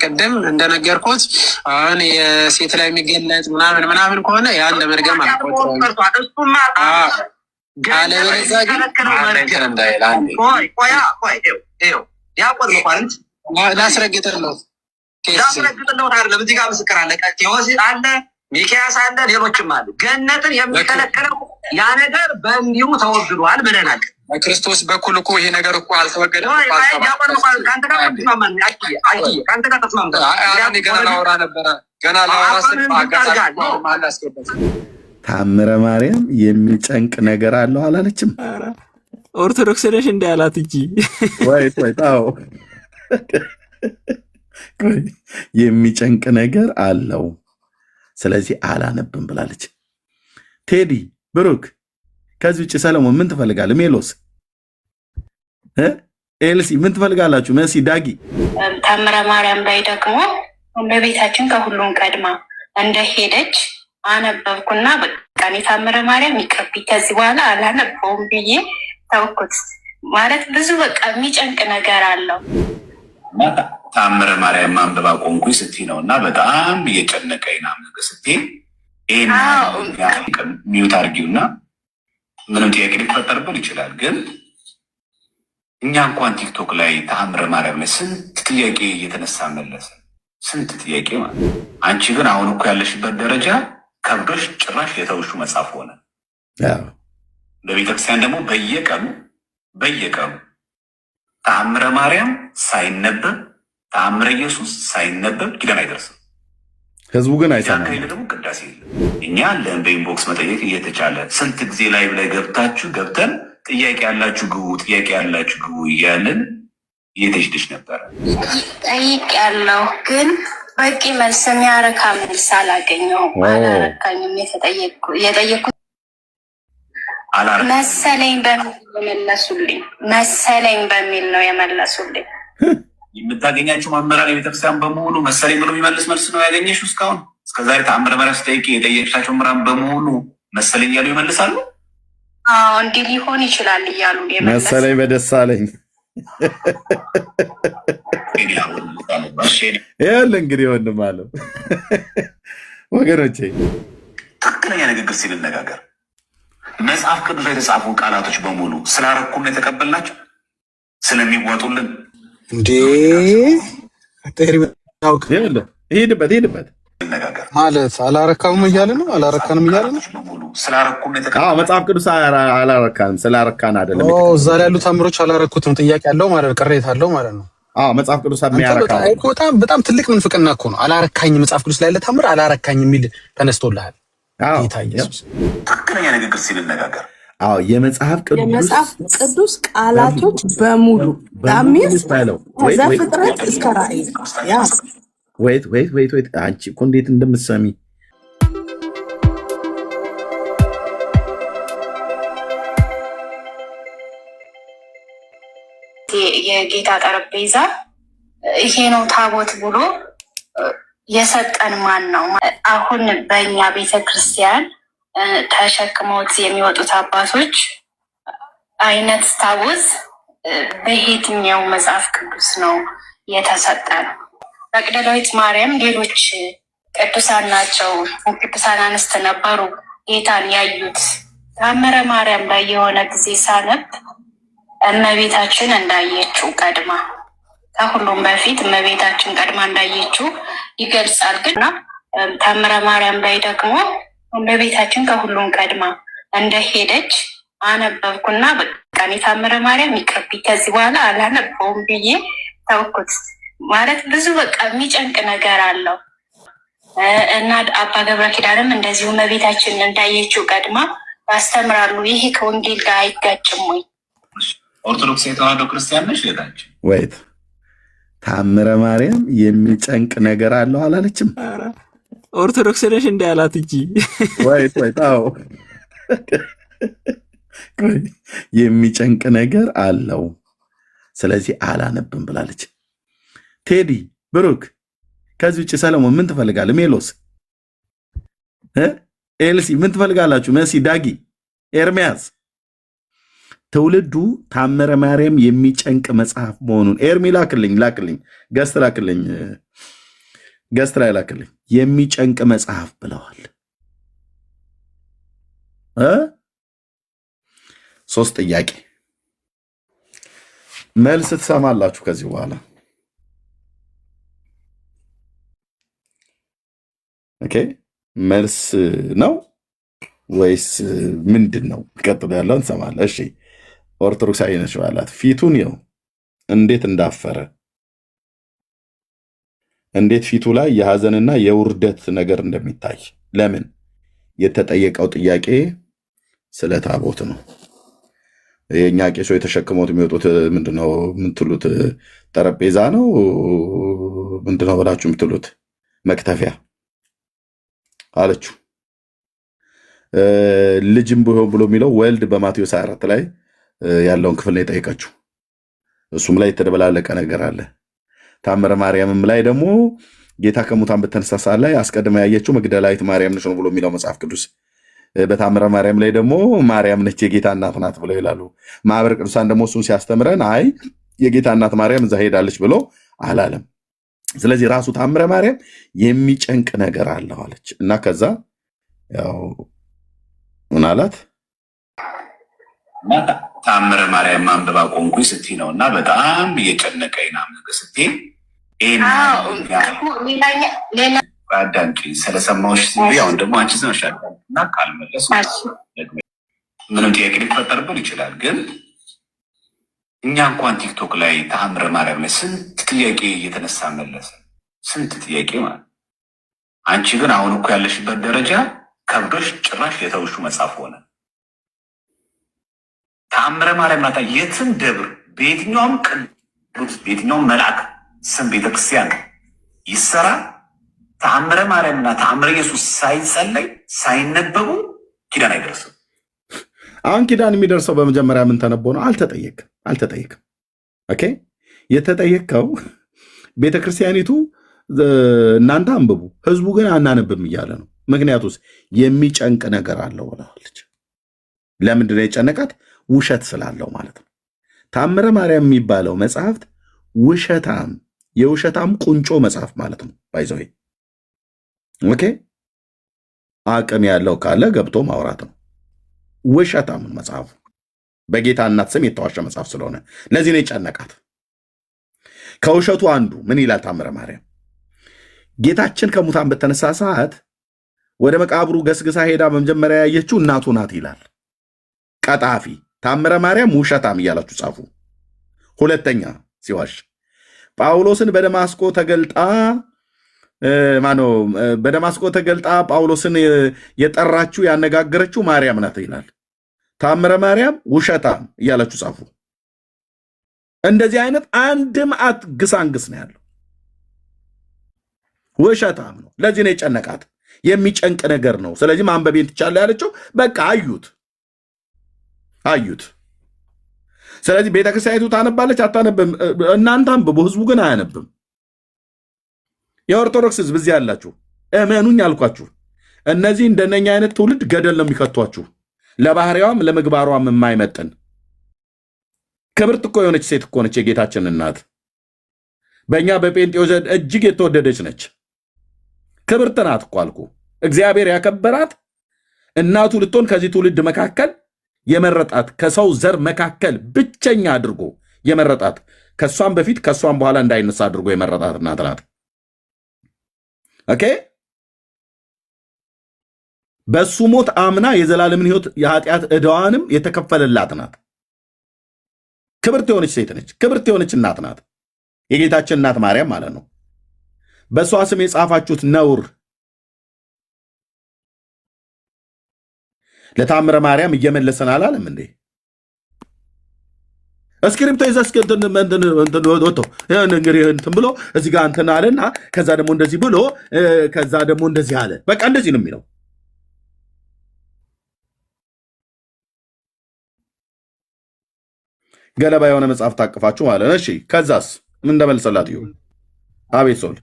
ቅድም እንደነገርኩት አሁን የሴት ላይ የሚገለጥ ምናምን ከሆነ ያን ለመድገም አልቆጥረውም። አለበለዚያ ግን ላስረግጥልህ አይደለም። እዚህ ጋር ምስክር አለ፣ ቴዎሲ አለ፣ ሚኪያስ አለ፣ ሌሎችም አሉ። ገነትን የሚከለክለው ያ ነገር በእንዲሁ ተወግዷል ብለናል። በክርስቶስ በኩል እኮ ይሄ ነገር እኮ አልተወገደም። ከአንተ ጋር ተስማምተን ገና ላወራ ነበረ። ገና ላወራ ስል ታምረ ማርያም የሚጨንቅ ነገር አለው አላለችም? ኦርቶዶክስ ነሽ እንዲ አላት እንጂ የሚጨንቅ ነገር አለው፣ ስለዚህ አላነብም ብላለች። ቴዲ ብሩክ፣ ከዚህ ውጭ ሰለሞን ምን ትፈልጋለህ? ሜሎስ ኤልሲ ምን ትፈልጋላችሁ? መሲ ዳጊ። ታምረ ማርያም ላይ ደግሞ በቤታችን ከሁሉም ቀድማ እንደሄደች አነበብኩና በቃ ታምረ ማርያም ይቅርብኝ፣ ከዚህ በኋላ አላነበውም ብዬ ተውኩት። ማለት ብዙ በቃ የሚጨንቅ ነገር አለው። ታምረ ማርያም ማንበብ አቆምኩኝ ስትይ ነው እና በጣም እየጨነቀኝ ነው ስትይ ይህን ሚዩት አድርጊውና ምንም ጥያቄ ሊፈጠርብን ይችላል። ግን እኛ እንኳን ቲክቶክ ላይ ተአምረ ማርያም ላይ ስንት ጥያቄ እየተነሳ መለሰ፣ ስንት ጥያቄ ማለት። አንቺ ግን አሁን እኮ ያለሽበት ደረጃ ከብዶሽ ጭራሽ የተውሹ መጽሐፍ ሆነ። በቤተክርስቲያን ደግሞ በየቀኑ ተአምረ ማርያም ሳይነበብ ተአምረ ኢየሱስ ሳይነበብ ኪዳን አይደርስም። ህዝቡ ግን አይሰማም። ደግሞ ቅዳሴ እኛ ለን በኢንቦክስ መጠየቅ እየተቻለ ስንት ጊዜ ላይ ብላይ ገብተን ጥያቄ ያላችሁ ግቡ እያለን እየተሽደሽ ነበረ። ጠይቅ ያለው ግን በቂ መልስ የሚያረካ መልስ አላገኘሁም። አላረካኝም። የጠየኩት መሰለኝ በሚል ነው የመለሱልኝ። የምታገኛቸው መምህራን የቤተክርስቲያን በመሆኑ መሰለኝ ብሎ የሚመልስ መልስ ነው ያገኘሽው። እስከዛሬ ተአምረ ማርያም ስጠይቅ የጠየቅሻቸው መምህራን በመሆኑ መሰለኝ እያሉ ይመልሳሉ። እንዲህ ሊሆን ይችላል እያሉ መሰለኝ በደሳለኝ ያለ እንግዲህ ወንድም አለው ወገኖቼ፣ ትክክለኛ ንግግር ሲልነጋገር መጽሐፍ ቅዱስ ላይ የተጻፉ ቃላቶች በሙሉ ስላረኩም ነው የተቀበልናቸው ስለሚዋጡልን እንዴ ሄድበት ማለት አላረካም እያለ ነው። አላረካንም እያለ ነው። መጽሐፍ ቅዱስ አላረካንም ስላረካን አይደለም። እዛ ላይ ያሉ ታምሮች አላረኩትም ጥያቄ አለው ማለት ነው። ቅሬታ አለው ማለት ነው። መጽሐፍ ቅዱስ የሚያረካ በጣም ትልቅ ምንፍቅና እኮ ነው። አላረካኝ መጽሐፍ ቅዱስ ላይ ያለ ታምር አላረካኝ የሚል ተነስቶልሃል። ጌታ ኢየሱስ ትክክለኛ ንግግር ሲልነጋገር የመጽሐፍ ቅዱስ ቃላቶች በሙሉ ከዘፍጥረት እስከ ራእይ ወይት አንቺ እኮ እንዴት እንደምትሰሚ የጌታ ጠረጴዛ ይሄ ነው ታቦት ብሎ የሰጠን ማን ነው? አሁን በእኛ ቤተክርስቲያን ተሸክመውት የሚወጡት አባቶች አይነት ታቦት በየትኛው መጽሐፍ ቅዱስ ነው የተሰጠ ነው? መቅደላዊት ማርያም ሌሎች ቅዱሳን ናቸው፣ ቅዱሳን አንስት ነበሩ ጌታን ያዩት። ታምረ ማርያም ላይ የሆነ ጊዜ ሳነብ እመቤታችን እንዳየችው ቀድማ ከሁሉም በፊት እመቤታችን ቀድማ እንዳየችው ይገልጻል። ግና ታምረ ማርያም ላይ ደግሞ እመቤታችን ከሁሉም ቀድማ እንደሄደች አነበብኩና በቃ ታምረ ማርያም ይቅርብኝ፣ ከዚህ በኋላ አላነበውም ብዬ ተውኩት። ማለት ብዙ በቃ የሚጨንቅ ነገር አለው እና አባ ገብረ ኪዳንም እንደዚሁ እመቤታችን እንዳየችው ቀድማ ያስተምራሉ። ይሄ ከወንጌል ጋር አይጋጭም ወይ? ኦርቶዶክስ የተዋህዶ ክርስቲያን ነሽ ጌታችን? ወይት ታምረ ማርያም የሚጨንቅ ነገር አለው አላለችም? ኦርቶዶክስ ነሽ እንዲ አላት እንጂ ወይት የሚጨንቅ ነገር አለው፣ ስለዚህ አላነብም ብላለች። ቴዲ ብሩክ፣ ከዚህ ውጭ ሰለሞን ምን ትፈልጋለህ? ሜሎስ ኤልሲ ምን ትፈልጋላችሁ? መሲ ዳጊ፣ ኤርሚያስ ትውልዱ ታምረ ማርያም የሚጨንቅ መጽሐፍ መሆኑን ኤርሚ ላክልኝ ገስት ላክልኝ ገስት ላይ ላክልኝ። የሚጨንቅ መጽሐፍ ብለዋል። 3 ጥያቄ መልስ ትሰማላችሁ ከዚህ በኋላ። ኦኬ መልስ ነው ወይስ ምንድን ነው? ቀጥሎ ያለውን ትሰማለህ። እሺ ኦርቶዶክሳዊ ነች ባላት ፊቱን ይኸው እንዴት እንዳፈረ፣ እንዴት ፊቱ ላይ የሐዘንና የውርደት ነገር እንደሚታይ። ለምን? የተጠየቀው ጥያቄ ስለ ታቦት ነው። የእኛ ቄሶ የተሸክመውት የሚወጡት ምንድነው የምትሉት? ጠረጴዛ ነው ምንድነው ብላችሁ የምትሉት? መክተፊያ አለችው። ልጅም ቢሆን ብሎ የሚለው ወልድ በማቴዎስ 24 ላይ ያለውን ክፍል ነው የጠየቀችው። እሱም ላይ የተደበላለቀ ነገር አለ። ታምረ ማርያምም ላይ ደግሞ ጌታ ከሙታን በተነሳ ሰዓት ላይ አስቀድማ ያየችው መግደላዊት ማርያም ነች ነው ብሎ የሚለው መጽሐፍ ቅዱስ። በታምረ ማርያም ላይ ደግሞ ማርያም ነች የጌታ እናት ናት ብለው ይላሉ። ማህበረ ቅዱሳን ደግሞ እሱን ሲያስተምረን አይ የጌታ እናት ማርያም እዛ ሄዳለች ብሎ አላለም። ስለዚህ ራሱ ታምረ ማርያም የሚጨንቅ ነገር አለው አለች እና ከዛ ያው ምን አላት? ታምረ ማርያም ማንበባ ቆንኩኝ ስትይ ነው እና በጣም እየጨነቀኝ ነው ስትይ አዳንቂ ስለሰማሁሽ አሁን ደግሞ አንቺ ሰምሻል እና ካልመለሱ ምንም ጥያቄ ሊፈጠርብን ይችላል። ግን እኛ እንኳን ቲክቶክ ላይ ተአምረ ማርያም ላይ ስንት ጥያቄ እየተነሳ መለሰ፣ ስንት ጥያቄ ማለት። አንቺ ግን አሁን እኮ ያለሽበት ደረጃ ከብዶሽ ጭራሽ የተውሹ መጽሐፍ ሆነ። ተአምረ ማርያም ናታ የትም ደብር በየትኛውም ቅዱስ በየትኛውም መልአክ ስም ቤተክርስቲያን ይሰራ ተአምረ ማርያምና ተአምረ ኢየሱስ ሳይጸለይ ሳይነበቡ ኪዳን አይደርስም። አሁን ኪዳን የሚደርሰው በመጀመሪያ ምን ተነቦ ነው? አልተጠየቅም። ኦኬ የተጠየቅከው ቤተክርስቲያኒቱ እናንተ አንብቡ፣ ህዝቡ ግን አናነብም እያለ ነው። ምክንያቱስ የሚጨንቅ ነገር አለው ብለዋለች። ለምንድነው የጨነቃት? ውሸት ስላለው ማለት ነው። ታምረ ማርያም የሚባለው መጽሐፍት ውሸታም የውሸታም ቁንጮ መጽሐፍ ማለት ነው። ባይዘው ኦኬ አቅም ያለው ካለ ገብቶ ማውራት ነው። ውሸታም መጽሐፉ በጌታ እናት ስም የተዋሸ መጽሐፍ ስለሆነ ለዚህ ነው የጨነቃት። ከውሸቱ አንዱ ምን ይላል ታምረ ማርያም? ጌታችን ከሙታን በተነሳ ሰዓት ወደ መቃብሩ ገስግሳ ሄዳ በመጀመሪያ ያየችው እናቱ ናት ይላል። ቀጣፊ ታምረ ማርያም ውሸታም እያላችሁ ጻፉ። ሁለተኛ ሲዋሽ ጳውሎስን በደማስቆ ተገልጣ ጳውሎስን የጠራችው ያነጋገረችው ማርያም ናት ይላል። ታምረ ማርያም ውሸታም እያላችሁ ጻፉ። እንደዚህ አይነት አንድም ግሳንግስ ነው ያለው። ውሸታም ነው። ለዚህ ነው የጨነቃት። የሚጨንቅ ነገር ነው። ስለዚህ ማንበቤን ትቻለህ ያለችው በቃ አዩት። ስለዚህ ቤተክርስቲያኒቱ ታነባለች አታነብም? እናንተ አንብቡ፣ ህዝቡ ግን አያነብም። የኦርቶዶክስ ህዝብ እዚህ ያላችሁ እመኑኝ አልኳችሁ። እነዚህ እንደነኛ አይነት ትውልድ ገደል ነው የሚከቷችሁ። ለባህሪዋም ለምግባሯም የማይመጥን ክብርት እኮ የሆነች ሴት እኮ ነች የጌታችን እናት። በእኛ በጴንጤው ዘንድ እጅግ የተወደደች ነች። ክብርት ናት እኮ አልኩ። እግዚአብሔር ያከበራት እናቱ ልትሆን ከዚህ ትውልድ መካከል የመረጣት ከሰው ዘር መካከል ብቸኛ አድርጎ የመረጣት ከሷም በፊት ከሷም በኋላ እንዳይነሳ አድርጎ የመረጣት እናት ናት። ኦኬ በሱ ሞት አምና የዘላለምን ህይወት የኃጢአት ዕዳዋንም የተከፈለላት ናት። ክብርት የሆነች ሴት ነች። ክብርት የሆነች እናት ናት። የጌታችን እናት ማርያም ማለት ነው። በሷ ስም የጻፋችሁት ነውር ለታምረ ማርያም እየመለሰን አላለም እንዴ? እስክሪፕቶ ይዘህ እንትን ብሎ እዚህ ጋር እንትን አለና ከዛ ደግሞ እንደዚህ ብሎ ከዛ ደግሞ እንደዚህ አለ። በቃ እንደዚህ ነው የሚለው። ገለባ የሆነ መጽሐፍ ታቅፋችሁ ማለት ነው። እሺ ከዛስ ምን እንደመልሰላት ይሁን። አቤት ሶል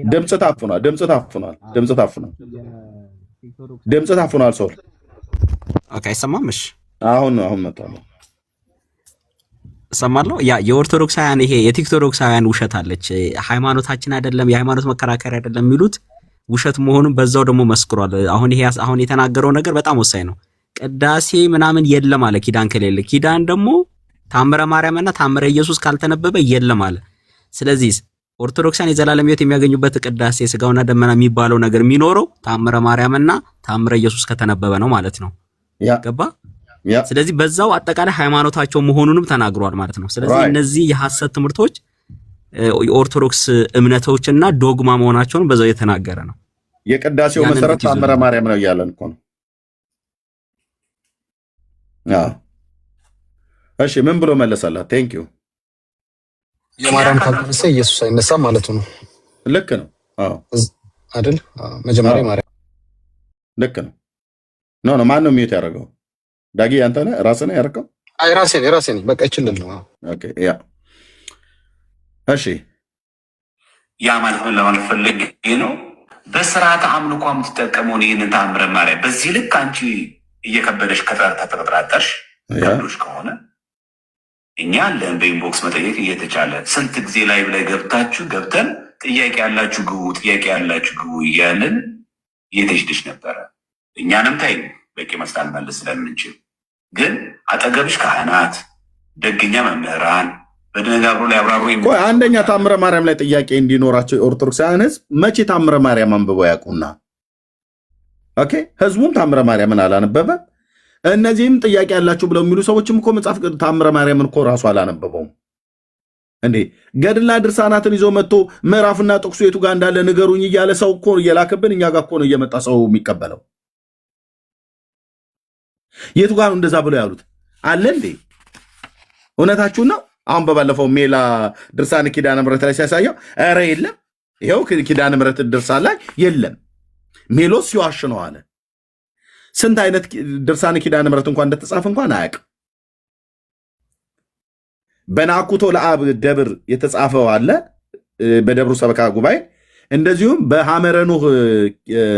ድምፅ ታፍኗል። ሶል ኦኬ አይሰማም። እሺ አሁን መጣሁ። ሰማለሁ። ያ የኦርቶዶክሳውያን ይሄ የቲክቶዶክሳውያን ውሸት አለች። ሃይማኖታችን አይደለም የሃይማኖት መከራከሪያ አይደለም የሚሉት ውሸት መሆኑን በዛው ደግሞ መስክሯል። አሁን የተናገረው ነገር በጣም ወሳኝ ነው። ቅዳሴ ምናምን የለም አለ ኪዳን ከሌለ። ኪዳን ደግሞ ታምረ ማርያምና ታምረ ኢየሱስ ካልተነበበ የለም አለ። ስለዚህ ኦርቶዶክሳን የዘላለም ሕይወት የሚያገኙበት ቅዳሴ ስጋውና ደመና የሚባለው ነገር የሚኖረው ታምረ ማርያምና ታምረ ኢየሱስ ከተነበበ ነው ማለት ነው። ገባ? ስለዚህ በዛው አጠቃላይ ሃይማኖታቸው መሆኑንም ተናግሯል ማለት ነው። ስለዚህ እነዚህ የሐሰት ትምህርቶች የኦርቶዶክስ እምነቶችና ዶግማ መሆናቸውን በዛው የተናገረ ነው። የቅዳሴው መሰረት ታምረ ማርያም ነው እያለን እኮ ነው። እሺ ምን ብሎ መለሰላት? ቴንክ ዩ የማርያም ካልተነሳ ኢየሱስ አይነሳም ማለቱ ነው። ልክ ነው አይደል? መጀመሪያ ማርያም ልክ ነው። ኖ ማን ነው ሚዩት ያደረገው? ዳጊ አንተ ነህ? ራስህ ነህ ያደረገው? አይ ራሴ ነኝ። በቃ ይችላል ነው። ኦኬ ያ እሺ ያ ማለት ምን ለማለት ፈልጌ ነው? በስርዓተ አምልኮ የምትጠቀመውን ይህንን ታምረ ማርያም በዚህ ልክ አንቺ እየከበደሽ ከተጠራጠርሽ ከብዶሽ ከሆነ እኛ አለን በኢንቦክስ መጠየቅ እየተቻለ ስንት ጊዜ ላይ ብላይ ገብተን ጥያቄ ያላችሁ ግቡ እያለን እየተሽድሽ ነበረ። እኛንም ታይ በቂ መስላል መልስ ስለምንችል ግን አጠገብሽ ካህናት፣ ደግኛ መምህራን በደነጋብሮ ላይ አብራሩ። አንደኛ ታምረ ማርያም ላይ ጥያቄ እንዲኖራቸው የኦርቶዶክሳውያን ህዝብ መቼ ታምረ ማርያም አንብበው ያውቁና? ኦኬ ህዝቡም ታምረ ማርያምን አላነበበ። እነዚህም ጥያቄ ያላችሁ ብለው የሚሉ ሰዎችም እኮ መጽሐፍ ታምረ ማርያምን እኮ ራሱ አላነበበውም እንዴ። ገድልና ድርሳናትን ይዞ መጥቶ ምዕራፍና ጥቅሱ የቱ ጋር እንዳለ ንገሩኝ እያለ ሰው እኮ እየላከብን እኛ ጋር እኮ ነው እየመጣ ሰው የሚቀበለው። የቱ ጋር ነው እንደዛ ብለው ያሉት አለ እንዴ? እውነታችሁን ነው። አሁን በባለፈው ሜላ ድርሳን ኪዳነ ምሕረት ላይ ሲያሳየው ኧረ የለም ይኸው ኪዳነ ምሕረት ድርሳን ላይ የለም ሜሎስ ሲዋሽ ነው አለ። ስንት አይነት ድርሳን ኪዳነ ምሕረት እንኳን እንደተጻፈ እንኳን አያውቅም። በናኩቶ ለአብ ደብር የተጻፈው አለ በደብሩ ሰበካ ጉባኤ፣ እንደዚሁም በሐመረ ኖህ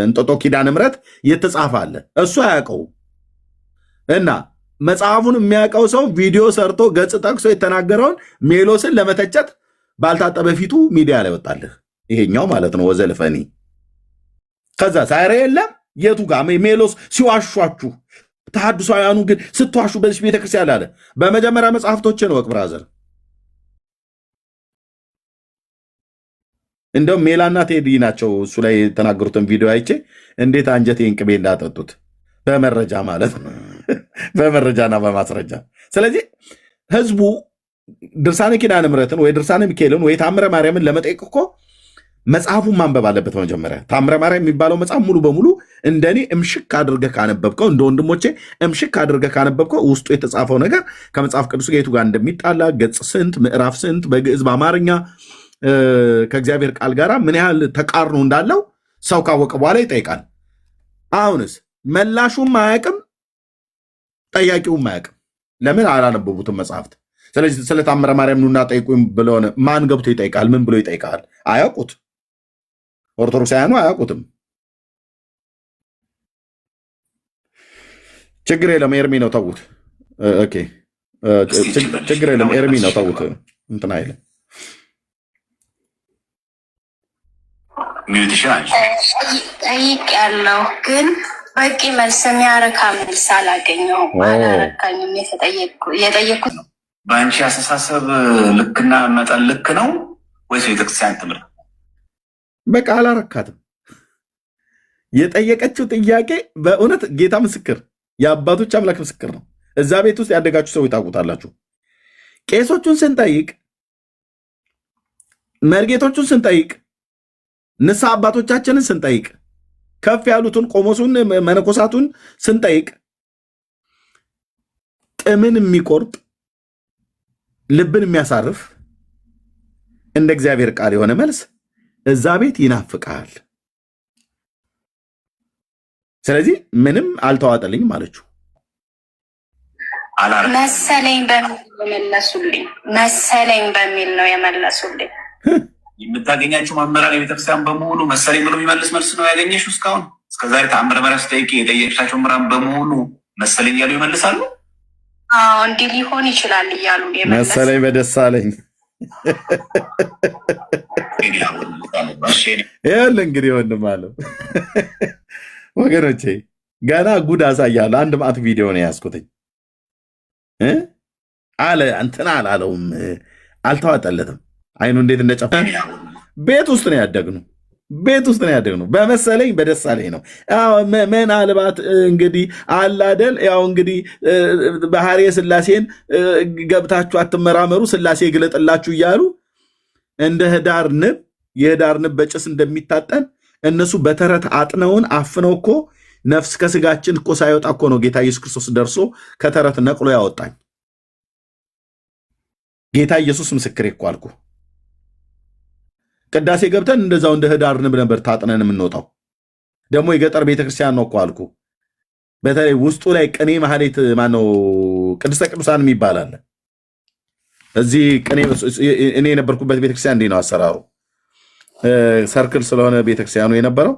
እንጦጦ ኪዳነ ምሕረት የተጻፈ አለ። እሱ አያውቀውም። እና መጽሐፉን የሚያውቀው ሰው ቪዲዮ ሰርቶ ገጽ ጠቅሶ የተናገረውን ሜሎስን ለመተቸት ባልታጠበ ፊቱ ሚዲያ ላይ ወጣልህ። ይሄኛው ማለት ነው ወዘልፈኒ። ከዛ ሳይረ የለም የቱ ጋር ሜሎስ ሲዋሿችሁ፣ ተሐድሷውያኑ ግን ስትዋሹ በዚህ ቤተክርስቲያን አለ። በመጀመሪያ መጽሐፍቶችን ወቅ ብራዘር፣ እንደውም ሜላና ቴዲ ናቸው እሱ ላይ የተናገሩትን ቪዲዮ አይቼ እንዴት አንጀቴን ቅቤ እንዳጠጡት በመረጃ ማለት ነው። በመረጃና በማስረጃ። ስለዚህ ህዝቡ ድርሳነ ኪዳነ ምሕረትን ወይ ድርሳነ ሚካኤልን ወይ ታምረ ማርያምን ለመጠየቅ እኮ መጽሐፉን ማንበብ አለበት መጀመሪያ። ታምረ ማርያም የሚባለው መጽሐፍ ሙሉ በሙሉ እንደኔ እምሽክ አድርገህ ካነበብከው፣ እንደ ወንድሞቼ እምሽክ አድርገህ ካነበብከው ውስጡ የተጻፈው ነገር ከመጽሐፍ ቅዱስ ጋር የቱ ጋር እንደሚጣላ ገጽ ስንት ምዕራፍ ስንት በግዕዝ በአማርኛ ከእግዚአብሔር ቃል ጋር ምን ያህል ተቃርኖ እንዳለው ሰው ካወቀ በኋላ ይጠይቃል። አሁንስ መላሹም አያውቅም፣ ጠያቂውም አያውቅም። ለምን አላነበቡትም መጽሐፍት። ስለዚህ ስለ ታምረ ማርያም ኑና ጠይቁኝ ብለሆነ ማን ገብቶ ይጠይቃል? ምን ብሎ ይጠይቃል? አያውቁት። ኦርቶዶክሳውያኑ አያውቁትም። ችግር የለም ኤርሚ ነው ተዉት። ኦኬ ችግር የለም ኤርሚ ነው ተዉት። እንትን አይልም። ጠይቅ ያለው ግን በቂ መልስ የሚያረካ መልስ አላገኘሁም። አላረካኝም። የጠየኩት በአንቺ አስተሳሰብ ልክና መጠን ልክ ነው ወይስ ቤተክርስቲያን ትምህርት? በቃ አላረካትም። የጠየቀችው ጥያቄ በእውነት ጌታ ምስክር፣ የአባቶች አምላክ ምስክር ነው። እዛ ቤት ውስጥ ያደጋችሁ ሰው ታውቁታላችሁ። ቄሶቹን ስንጠይቅ፣ መርጌቶቹን ስንጠይቅ፣ ንስሐ አባቶቻችንን ስንጠይቅ፣ ከፍ ያሉትን ቆሞሱን መነኮሳቱን ስንጠይቅ ጥምን የሚቆርጥ ልብን የሚያሳርፍ እንደ እግዚአብሔር ቃል የሆነ መልስ እዛ ቤት ይናፍቃል። ስለዚህ ምንም አልተዋጠልኝም አለችው። መሰለኝ በሚል ነው የመለሱልኝ። የምታገኛቸው መምህራን የቤተክርስቲያን በመሆኑ መሰለኝ ብሎ የሚመልስ መልስ ነው ያገኘሽው? እስካሁን እስከዛሬ ተአምረ ማርያም ስጠይቂ የጠየቅሻቸው መምህራን በመሆኑ መሰለኝ እያሉ ይመልሳሉ። እንዲህ ሊሆን ይችላል እያሉ መሰለኝ በደሳለኝ ይኸውልህ እንግዲህ ወንድም አለው ወገኖቼ ገና ጉድ አሳያለሁ። አንድ ማት ቪዲዮ ነው ያዝኩትኝ አለ እንትና አላለውም፣ አልተዋጠለትም። አይኑ እንዴት እንደጨፈ ቤት ውስጥ ነው ያደግነው፣ ቤት ውስጥ ነው ያደግነው። በመሰለኝ በደሳለኝ ነው። ምናልባት እንግዲህ አላደል ያው እንግዲህ ባህርየ ሥላሴን ገብታችሁ አትመራመሩ ሥላሴ ግለጥላችሁ እያሉ እንደ ህዳር ንብ የህዳር ንብ በጭስ እንደሚታጠን እነሱ በተረት አጥነውን አፍነው እኮ ነፍስ ከስጋችን እኮ ሳይወጣ እኮ ነው ጌታ ኢየሱስ ክርስቶስ ደርሶ ከተረት ነቅሎ ያወጣኝ። ጌታ ኢየሱስ ምስክሬ እኮ አልኩ። ቅዳሴ ገብተን እንደዛው እንደ ህዳር ንብ ነበር ታጥነን የምንወጣው። ደግሞ የገጠር ቤተክርስቲያን ነው እኮ አልኩ። በተለይ ውስጡ ላይ ቅኔ ማህሌት ማነው ቅድስተ ቅዱሳን የሚባል አለ። እዚህ ቅኔ እኔ የነበርኩበት ቤተክርስቲያን እንዲህ ነው አሰራሩ። ሰርክል ስለሆነ ቤተክርስቲያኑ የነበረው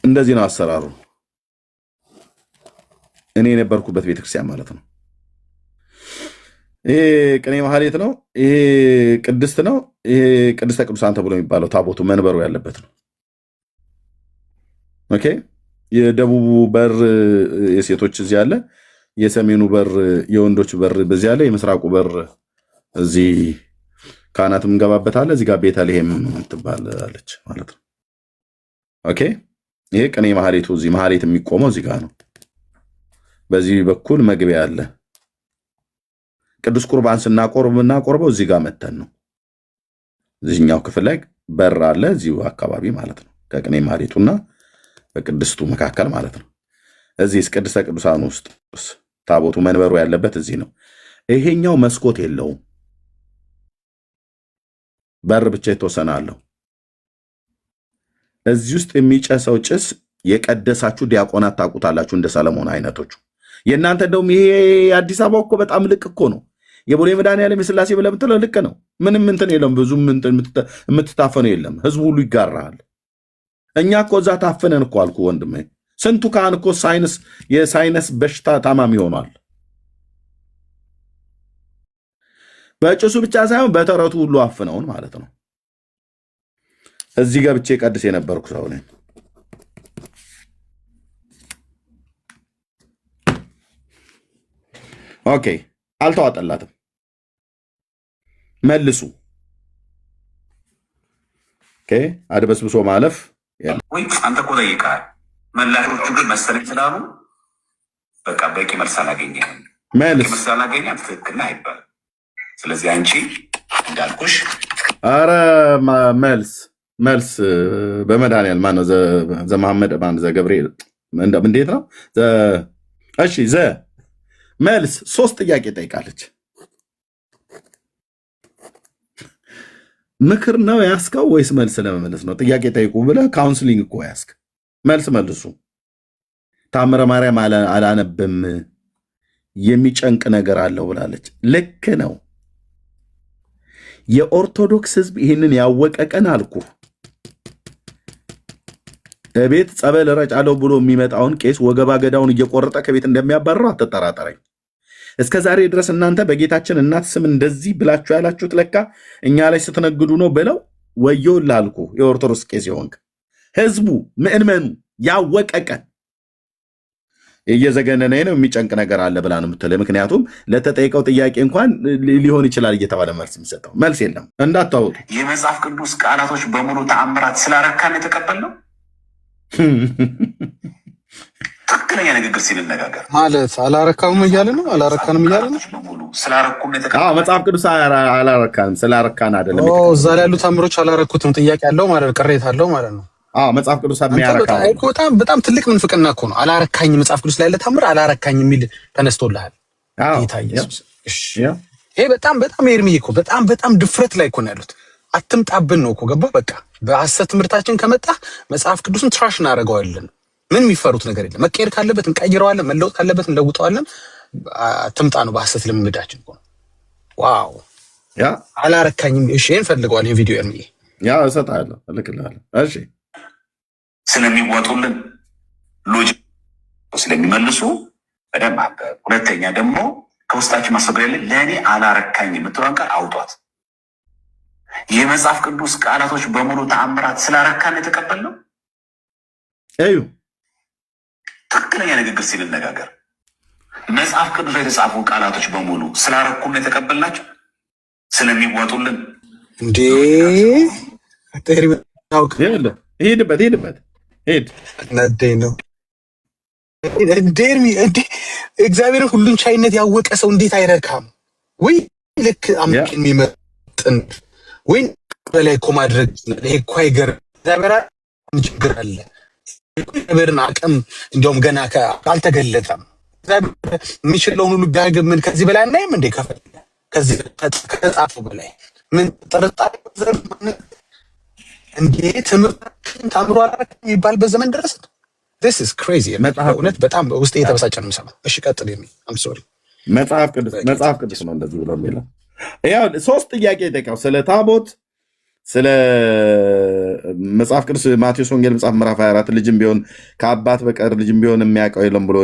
እንደዚህ ነው አሰራሩ። እኔ የነበርኩበት ቤተክርስቲያን ማለት ነው። ይሄ ቅኔ ማህሌት ነው። ይሄ ቅድስት ነው። ይሄ ቅድስተ ቅዱሳን ተብሎ የሚባለው ታቦቱ መንበሩ ያለበት ነው። ኦኬ። የደቡቡ በር የሴቶች እዚህ አለ። የሰሜኑ በር የወንዶች በር በዚህ አለ። የምስራቁ በር እዚህ ካህናት የምንገባበት አለ። እዚህ ጋር ቤተልሔም ትባላለች ማለት ነው። ኦኬ። ይሄ ቅኔ ማህሌቱ እዚህ ማህሌት የሚቆመው እዚህ ጋር ነው። በዚህ በኩል መግቢያ አለ። ቅዱስ ቁርባን ስናቆርበው እዚህ ጋር መተን ነው። እዚህኛው ክፍል ላይ በር አለ፣ እዚሁ አካባቢ ማለት ነው። ከቅኔ ማህሌቱና በቅድስቱ መካከል ማለት ነው። እዚህ ቅድስተ ቅዱሳን ውስጥ ታቦቱ መንበሩ ያለበት እዚህ ነው። ይሄኛው መስኮት የለውም፣ በር ብቻ የተወሰነ አለው። እዚህ ውስጥ የሚጨሰው ጭስ የቀደሳችሁ ዲያቆናት ታውቁታላችሁ፣ እንደ ሰለሞን አይነቶቹ። የእናንተ እንደውም ይሄ አዲስ አበባ እኮ በጣም ልቅ እኮ ነው። የቦሌ መድኃኔዓለም የሥላሴ ብለህ ብትለው ልቅ ነው። ምንም እንትን የለም፣ ብዙም የምትታፈነው የለም። ህዝቡ ሁሉ ይጋራሃል። እኛ እኮ እዛ ታፈነን እኮ አልኩ ወንድሜ። ስንቱ ካህን እኮ የሳይነስ በሽታ ታማሚ ሆኗል። በጭሱ ብቻ ሳይሆን በተረቱ ሁሉ አፍነውን ማለት ነው። እዚህ ገብቼ ቀድስ የነበርኩ ሰው ነኝ። ኦኬ፣ አልተዋጠላትም። መልሱ። ኦኬ፣ አድበስብሶ ማለፍ ወይ አንተ እኮ ጠይቀሃል። መላሾቹ ግን መሰለኝ ስላሉ በቃ በቂ መልስ አላገኘህም። መልስ አላገኘህም ትክክል አይባልም። ስለዚህ አንቺ እንዳልኩሽ አረ መልስ በመድኃኒዓለም ማነው ዘመሐመድ ማነው ዘገብርኤል እንዴት ነው? እሺ መልስ 3 ጥያቄ ጠይቃለች። ምክር ነው ያስከው ወይስ መልስ ለመመለስ ነው? ጥያቄ ጠይቁ ብለህ ካውንስሊንግ እኮ ያስክ። መልስ መልሱ። ታምረ ማርያም አላነብም የሚጨንቅ ነገር አለው ብላለች። ልክ ነው። የኦርቶዶክስ ሕዝብ ይህንን ያወቀ ቀን አልኩ ቤት ጸበል ረጫለው ብሎ የሚመጣውን ቄስ ወገባ ገዳውን እየቆረጠ ከቤት እንደሚያባርረው አትጠራጠረኝ። እስከ ዛሬ ድረስ እናንተ በጌታችን እናት ስም እንደዚህ ብላችሁ ያላችሁት ለካ እኛ ላይ ስትነግዱ ነው ብለው ወዮልህ አልኩ። የኦርቶዶክስ ቄስ የሆንክ ህዝቡ ምእመኑ ያወቀ ቀን እየዘገነነኝ ነው የሚጨንቅ ነገር አለ ብላ ነው የምትለው። ምክንያቱም ለተጠይቀው ጥያቄ እንኳን ሊሆን ይችላል እየተባለ መልስ የሚሰጠው መልስ የለም። እንዳታወጡ የመጽሐፍ ቅዱስ ቃላቶች በሙሉ ተአምራት ስላረካን የተቀበልነው ትክክለኛ ንግግር ሲንነጋገር ማለት አላረካም እያለ ነው። አላረካንም እያለ ነው። ስላረኩም መጽሐፍ ቅዱስ አላረካንም ስላረካን አይደለም። እዛ ላይ ያሉ ታምሮች አላረኩትም ጥያቄ አለው ማለት ቅሬታ አለው ማለት ነው። መጽሐፍ ቅዱስ የሚያረካ በጣም ትልቅ ምንፍቅና እኮ ነው። አላረካኝ መጽሐፍ ቅዱስ ላይ ለታምር አላረካኝ የሚል ተነስቶልሃል ጌታ ኢየሱስ። ይሄ በጣም ኤርሚ እኮ በጣም ድፍረት ላይ እኮ ነው ያሉት። አትምጣብን ነው እኮ ገባ። በቃ በሐሰት ትምህርታችን ከመጣ መጽሐፍ ቅዱስን ትራሽ እናደርገዋለን። ምን የሚፈሩት ነገር የለም። መቀየር ካለበት እንቀይረዋለን፣ መለወጥ ካለበት እንለውጠዋለን። አትምጣ ነው በሐሰት ልምምዳችን እኮ። ዋው አላረካኝም። እሺ ይሄን ፈልገዋል። ይሄ ቪዲዮ ኤርሚ እሰጥሃለሁ፣ እልክልሃለሁ። እሺ ስለሚወጡልን ሎጂክ ስለሚመልሱ በደንብ አንብብ። ሁለተኛ ደግሞ ከውስጣችሁ ማስወገድ ያለ ለእኔ አላረካኝ የምትለውን ቃል አውጧት። የመጽሐፍ ቅዱስ ቃላቶች በሙሉ ተአምራት ስላረካን የተቀበልነው እዩ። ትክክለኛ ንግግር ሲል እነጋገር። መጽሐፍ ቅዱስ ላይ የተጻፉ ቃላቶች በሙሉ ስላረኩን የተቀበልናቸው ስለሚዋጡልን እንዴ ሄድበት ሄድ ነደኝ ነው እግዚአብሔር ሁሉን ቻይነት ያወቀ ሰው እንዴት አይረካም? ወይ ልክ አምላክ የሚመጥን ወይ በላይ እኮ ማድረግ ይሄ እኮ አይገርም። እግዚአብሔር ችግር አለ። እግዚአብሔርን አቅም እንዲያውም ገና አልተገለጠም። እግዚአብሔር የሚችለውን ሁሉ ቢያደርግ ምን ከዚህ በላይ አናይም እንዴ? ከዚህ ከጻፉ በላይ ምን ጥርጣሬ እንዴ? ትምህርታችን ታምሮ አላረክም የሚባልበት ዘመን ደረሰ። This is crazy. እውነት በጣም ውስጥ እየተበሳጨ ነው የምሰማው። እሺ ቀጥል። I'm sorry። መጽሐፍ ቅዱስ ነው እንደዚህ ብሎ የሚለው። ያው ሶስት ጥያቄ ጠይቀው ስለ ታቦት፣ ስለ መጽሐፍ ቅዱስ ማቴዎስ ወንጌል መጽሐፍ ምዕራፍ 24 ልጅም ቢሆን ከአባት በቀር ልጅም ቢሆን የሚያውቀው የለም ብሎ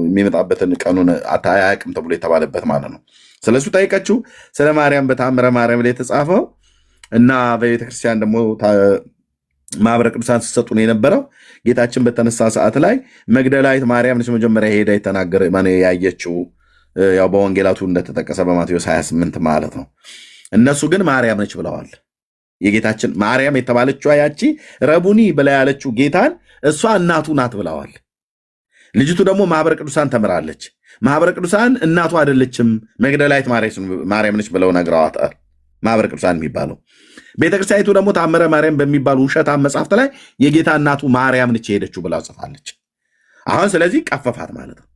የሚመጣበትን ቀኑን አያውቅም ተብሎ የተባለበት ማለት ነው። ስለሱ ጠይቀችው። ስለ ማርያም በተአምረ ማርያም ላይ የተጻፈው እና በቤተክርስቲያን ደግሞ ማህበረ ቅዱሳን ሲሰጡ ነው የነበረው። ጌታችን በተነሳ ሰዓት ላይ መግደላዊት ማርያም ነች መጀመሪያ ሄዳ የተናገረ ያየችው፣ ያው በወንጌላቱ እንደተጠቀሰ በማቴዎስ 28 ማለት ነው። እነሱ ግን ማርያም ነች ብለዋል። የጌታችን ማርያም የተባለችው ያቺ ረቡኒ ብላ ያለችው ጌታን እሷ እናቱ ናት ብለዋል። ልጅቱ ደግሞ ማህበረ ቅዱሳን ተምራለች። ማህበረ ቅዱሳን እናቱ አይደለችም መግደላዊት ማርያም ነች ብለው ነግረዋታል። ማህበረ ቅዱሳን የሚባለው ቤተክርስቲያኒቱ ደግሞ ተአምረ ማርያም በሚባሉ ውሸታም መጽሐፍት ላይ የጌታ እናቱ ማርያም ነች የሄደችው ብላ ጽፋለች። አሁን ስለዚህ ቀፈፋት ማለት ነው።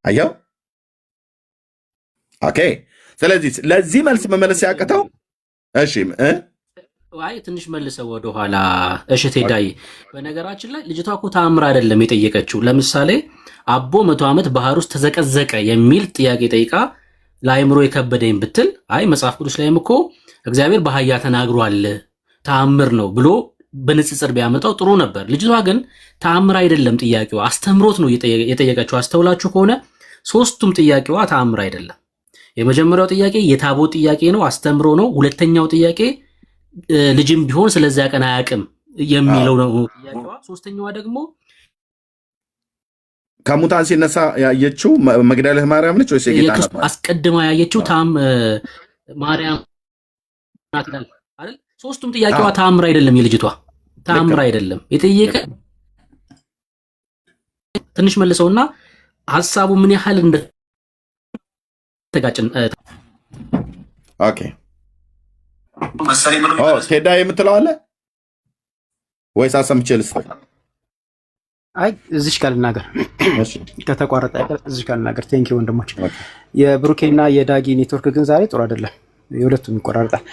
አየው። ኦኬ። ስለዚህ ለዚህ መልስ መመለስ ያቀተው እሺ አይ ትንሽ መልሰው ወደኋላ እሽቴ ዳይ። በነገራችን ላይ ልጅቷ እኮ ተአምር አይደለም የጠየቀችው። ለምሳሌ አቦ 100 ዓመት ባህር ውስጥ ተዘቀዘቀ የሚል ጥያቄ ጠይቃ ለአይምሮ የከበደኝ ብትል አይ መጽሐፍ ቅዱስ ላይም እኮ እግዚአብሔር በአህያ ተናግሯል ተአምር ነው ብሎ በንጽጽር ቢያመጣው ጥሩ ነበር። ልጅቷ ግን ተአምር አይደለም ጥያቄዋ፣ አስተምሮት ነው የጠየቀችው። አስተውላችሁ ከሆነ ሶስቱም ጥያቄዋ ተአምር አይደለም። የመጀመሪያው ጥያቄ የታቦት ጥያቄ ነው፣ አስተምሮ ነው። ሁለተኛው ጥያቄ ልጅም ቢሆን ስለዚያ ቀን አያውቅም የሚለው ነው ጥያቄዋ። ሶስተኛዋ ደግሞ ከሙታን ሲነሳ ያየችው መግደላዊት ማርያም ነች ወይስ የጌታ ናት? አስቀድማ ያየችው ማርያም ናት አይደል? ሶስቱም ጥያቄዋ ተአምር አይደለም። የልጅቷ ተአምር አይደለም የጠየቀ ትንሽ መልሰውና ሐሳቡ ምን ያህል እንደተጋጨን ኦኬ ቴዳ የምትለው አለ ወይስ አሰምቼ ልስጥ? አይ እዚሽ ጋር ልናገር ከተቋረጠ እዚሽ ጋር ልናገር። ቴንኪ ወንድሞች። የብሩኬና የዳጊ ኔትወርክ ግን ዛሬ ጥሩ አይደለም፣ የሁለቱም ይቆራረጣል።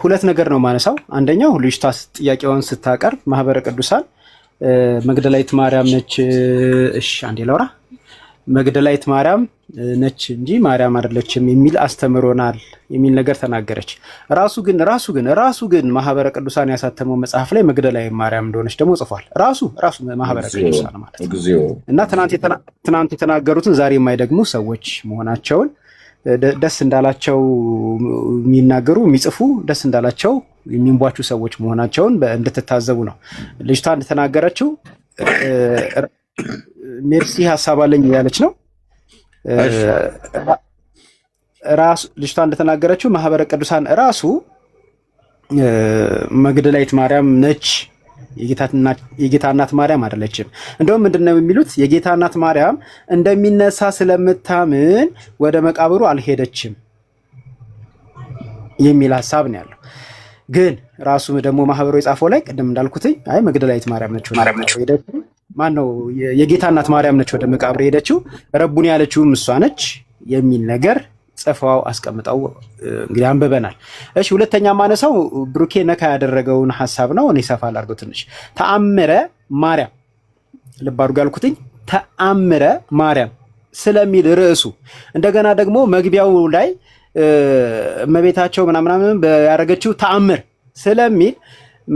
ሁለት ነገር ነው ማነሳው። አንደኛው ልጅቷ ጥያቄውን ስታቀርብ ማህበረ ቅዱሳን መግደላዊት ማርያም ነች። እሺ አንዴ ላውራ። መግደላዊት ማርያም ነች እንጂ ማርያም አይደለችም የሚል አስተምሮናል የሚል ነገር ተናገረች። ራሱ ግን ማህበረ ቅዱሳን ያሳተመው መጽሐፍ ላይ መግደላዊት ማርያም እንደሆነች ደግሞ ጽፏል። ራሱ ማህበረ ቅዱሳን ማለት እና ትናንት የተናገሩትን ዛሬ የማይደግሙ ሰዎች መሆናቸውን ደስ እንዳላቸው የሚናገሩ የሚጽፉ ደስ እንዳላቸው የሚንቧቹ ሰዎች መሆናቸውን እንድትታዘቡ ነው። ልጅቷ እንደተናገረችው ሜርሲ ሀሳብ አለኝ ያለች ነው። ራሱ ልጅቷ እንደተናገረችው ማህበረ ቅዱሳን ራሱ መግደላዊት ማርያም ነች፣ የጌታ እናት ማርያም አይደለችም። እንደውም ምንድነው የሚሉት? የጌታ እናት ማርያም እንደሚነሳ ስለምታምን ወደ መቃብሩ አልሄደችም የሚል ሀሳብ ነው ያለው። ግን ራሱ ደግሞ ማህበሩ የጻፈው ላይ ቅድም እንዳልኩትኝ አይ መግደላዊት ማርያም ነች ሄደችው። ማን ነው የጌታ እናት ማርያም ነች ወደ መቃብር ሄደችው፣ ረቡን ያለችውም እሷ ነች የሚል ነገር ጽፈው አስቀምጠው እንግዲህ አንብበናል። እሺ ሁለተኛ ማነሳው ብሩኬ ነካ ያደረገውን ሐሳብ ነው። እኔ ሰፋ ላድርገው ትንሽ። ተአምረ ማርያም ልብ አድርጉ ያልኩትኝ ተአምረ ማርያም ስለሚል ርዕሱ እንደገና ደግሞ መግቢያው ላይ እመቤታቸው ምናምን ያደረገችው ተአምር ስለሚል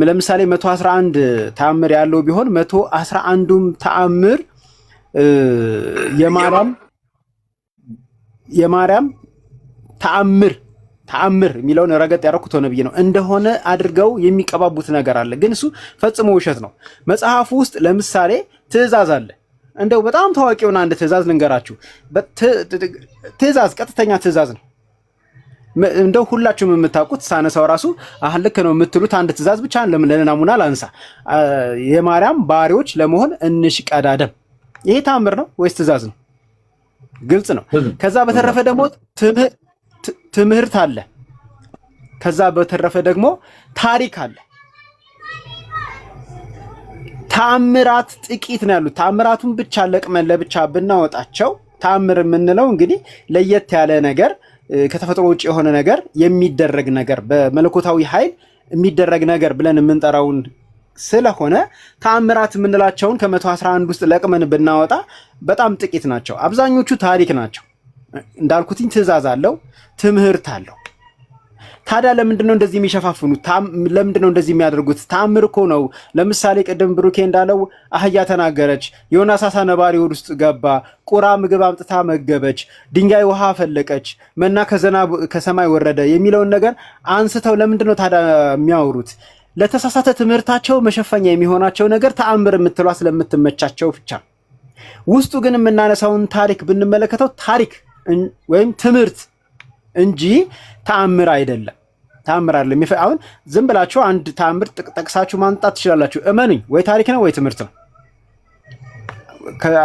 ለምሳሌ 111 ተአምር ያለው ቢሆን 111ዱም ተአምር የማርያም ተአምር የሚለውን ረገጥ ያደረኩት ሆነ ብዬ ነው እንደሆነ አድርገው የሚቀባቡት ነገር አለ። ግን እሱ ፈጽሞ ውሸት ነው። መጽሐፉ ውስጥ ለምሳሌ ትእዛዝ አለ። እንደው በጣም ታዋቂ የሆነ አንድ ትእዛዝ ልንገራችሁ። ትእዛዝ ቀጥተኛ ትእዛዝ ነው። እንደው ሁላችሁም የምታውቁት ሳነሳው ራሱ ልክ ነው የምትሉት አንድ ትእዛዝ ብቻ ለናሙና ላንሳ። የማርያም ባሪዎች ለመሆን እንሽቀዳደም። ይሄ ተአምር ነው ወይስ ትእዛዝ ነው? ግልጽ ነው። ከዛ በተረፈ ደግሞ ትምህርት አለ። ከዛ በተረፈ ደግሞ ታሪክ አለ። ተአምራት ጥቂት ነው ያሉት። ተአምራቱን ብቻ ለቅመን ለብቻ ብናወጣቸው ተአምር የምንለው እንግዲህ ለየት ያለ ነገር ከተፈጥሮ ውጭ የሆነ ነገር የሚደረግ ነገር በመለኮታዊ ኃይል የሚደረግ ነገር ብለን የምንጠራውን ስለሆነ ተአምራት የምንላቸውን ከ111 ውስጥ ለቅመን ብናወጣ በጣም ጥቂት ናቸው። አብዛኞቹ ታሪክ ናቸው። እንዳልኩትኝ ትእዛዝ አለው፣ ትምህርት አለው። ታዲያ ለምንድን ነው እንደዚህ የሚሸፋፍኑት? ለምንድን ነው እንደዚህ የሚያደርጉት? ተአምር እኮ ነው። ለምሳሌ ቅድም ብሩኬ እንዳለው አህያ ተናገረች፣ ዮናስ አሳ ነባሪ ሆድ ውስጥ ገባ፣ ቁራ ምግብ አምጥታ መገበች፣ ድንጋይ ውሃ ፈለቀች፣ መና ከሰማይ ወረደ የሚለውን ነገር አንስተው ለምንድን ነው ታዲያ የሚያወሩት? ለተሳሳተ ትምህርታቸው መሸፈኛ የሚሆናቸው ነገር ተአምር የምትሏ ስለምትመቻቸው ብቻ። ውስጡ ግን የምናነሳውን ታሪክ ብንመለከተው ታሪክ ወይም ትምህርት እንጂ ተአምር አይደለም። ተአምር አይደለም። አሁን ዝም ብላችሁ አንድ ተአምር ጠቅሳችሁ ማንጣት ትችላላችሁ። እመኑኝ፣ ወይ ታሪክ ነው ወይ ትምህርት ነው።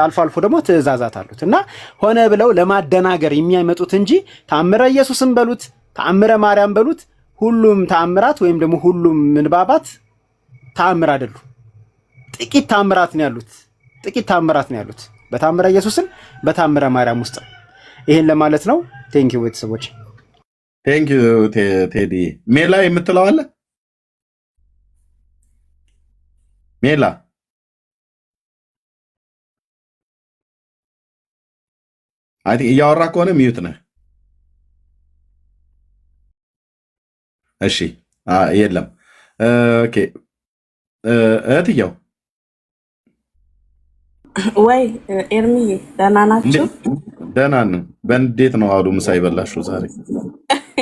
አልፎ አልፎ ደግሞ ትእዛዛት አሉት እና ሆነ ብለው ለማደናገር የሚያመጡት እንጂ ተአምረ ኢየሱስን በሉት ተአምረ ማርያም በሉት ሁሉም ተአምራት ወይም ደግሞ ሁሉም ምንባባት ተአምር አይደሉም። ጥቂት ተአምራት ነው ያሉት በተአምረ ኢየሱስን በተአምረ ማርያም ውስጥ። ይሄን ለማለት ነው። ቴንኪው ቤተሰቦች። ቴንኪው ቴዲ። ሜላ የምትለው አለ? ሜላ እያወራ ከሆነ ሚዩት ነህ። እሺ የለም። ኦኬ እህትየው ወይ ኤርሚዬ ደህና ናችሁ? ደህና ነው። በእንዴት ነው አሉ ምሳ ይበላችሁ ዛሬ?